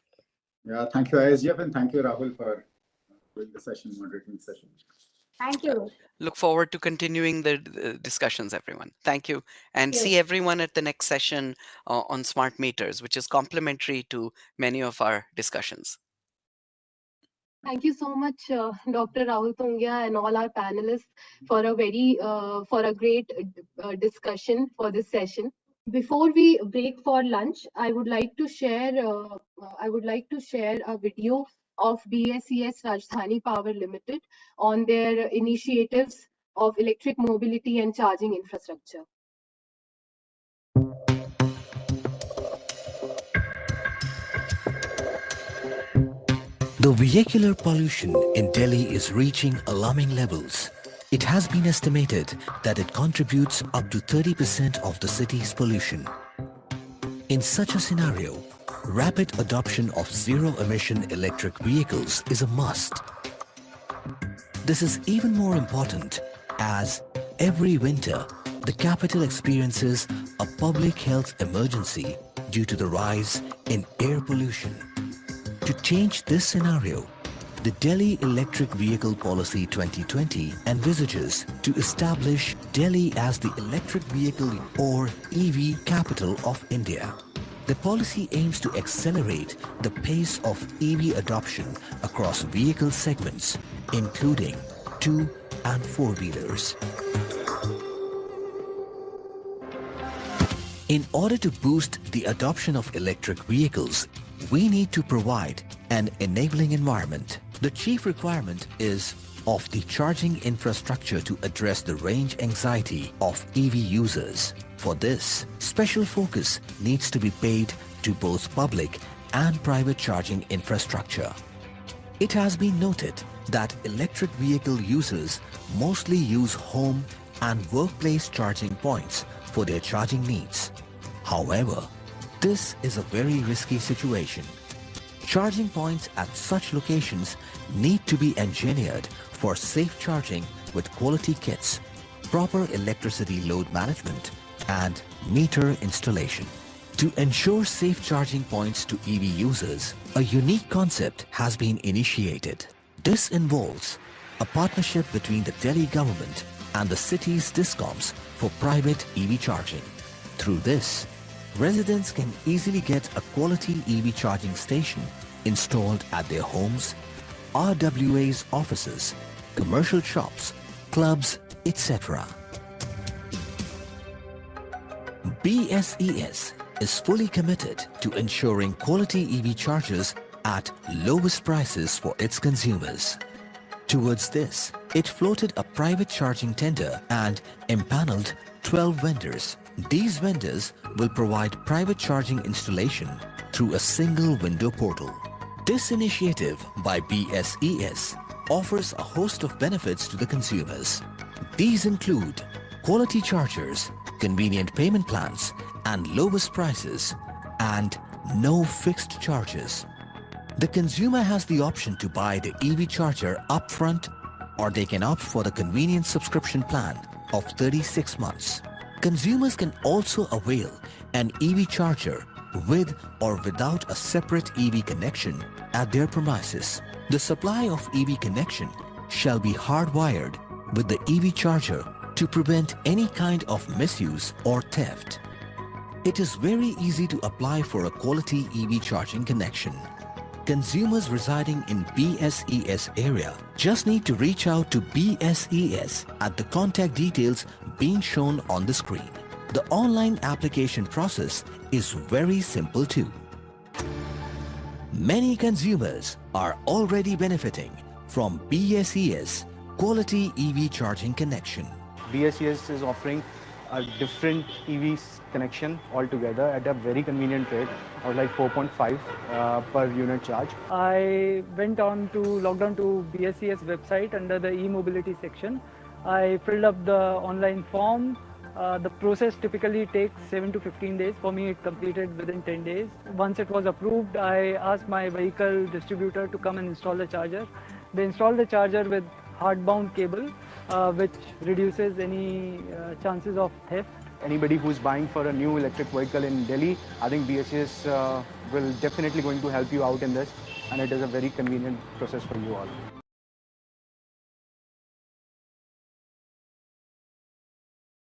S6: Yeah, thank you, ISGF, and thank you, Rahul, for doing the session, moderating the session.
S4: Thank you.
S2: Look forward to continuing the discussions, everyone. Thank you. And see everyone at the next session on smart meters, which is complementary to many of our discussions.
S1: Thank you so much, Dr. Rahul Tongia and all our panelists for a great discussion for this session. Before we break for lunch, I would like to share a video of DSCS Rajdhani Power Limited on their initiatives of electric mobility and charging infrastructure.
S8: The vehicular pollution in Delhi is reaching alarming levels. It has been estimated that it contributes up to 30% of the city's pollution. In such a scenario, rapid adoption of zero-emission electric vehicles is a must. This is even more important as every winter, the capital experiences a public health emergency due to the rise in air pollution. To change this scenario, The Delhi Electric Vehicle Policy 2020 envisages to establish Delhi as the electric vehicle or EV capital of India. The policy aims to accelerate the pace of EV adoption across vehicle segments, including 2 and 4-wheelers. In order to boost the adoption of electric vehicles, we need to provide an enabling environment. The chief requirement is of the charging infrastructure to address the range anxiety of EV users. For this, special focus needs to be paid to both public and private charging infrastructure. It has been noted that electric vehicle users mostly use home and workplace charging points for their charging needs. However, this is a very risky situation. Charging points at such locations need to be engineered for safe charging with quality kits, proper electricity load management, and meter installation. To ensure safe charging points to EV users, a unique concept has been initiated. This involves a partnership between the Delhi government and the city's DISCOMs for private EV charging. Through this, residents can easily get a quality EV charging station installed at their homes, RWA's offices, commercial shops, clubs, etc. BSES is fully committed to ensuring quality EV chargers at lowest prices for its consumers. Towards this, it floated a private charging tender and empaneled 12 vendors. These vendors will provide private charging installation through a single window portal. This initiative by BSES offers a host of benefits to the consumers. These include quality chargers, convenient payment plans, and lowest prices, and no fixed charges. The consumer has the option to buy the EV charger upfront, or they can opt for the convenient subscription plan of 36 months. Consumers can also avail an EV charger with or without a separate EV connection at their premises. The supply of EV connection shall be hardwired with the EV charger to prevent any kind of misuse or theft. It is very easy to apply for a quality EV charging connection. Consumers residing in BSES area just need to reach out to BSES at the contact details being shown on the screen. The online application process is very simple too. Many consumers are already benefiting from BSES quality EV charging connection.
S9: DISCOMs is offering a different EV connection altogether at a very convenient rate of like 4.5 per unit charge.
S10: I went on to logged on to BSES website under the e-mobility section. I filled up the online form. The process typically takes 7 to 15 days. For me, it completed within 10 days. Once it was approved, I asked my vehicle distributor to come and install the charger. They installed the charger with hardbound cable, which reduces any chances of theft.
S9: Anybody who's buying for a new electric vehicle in Delhi, I think BSES will definitely going to help you out in this, and it is a very convenient process for you all.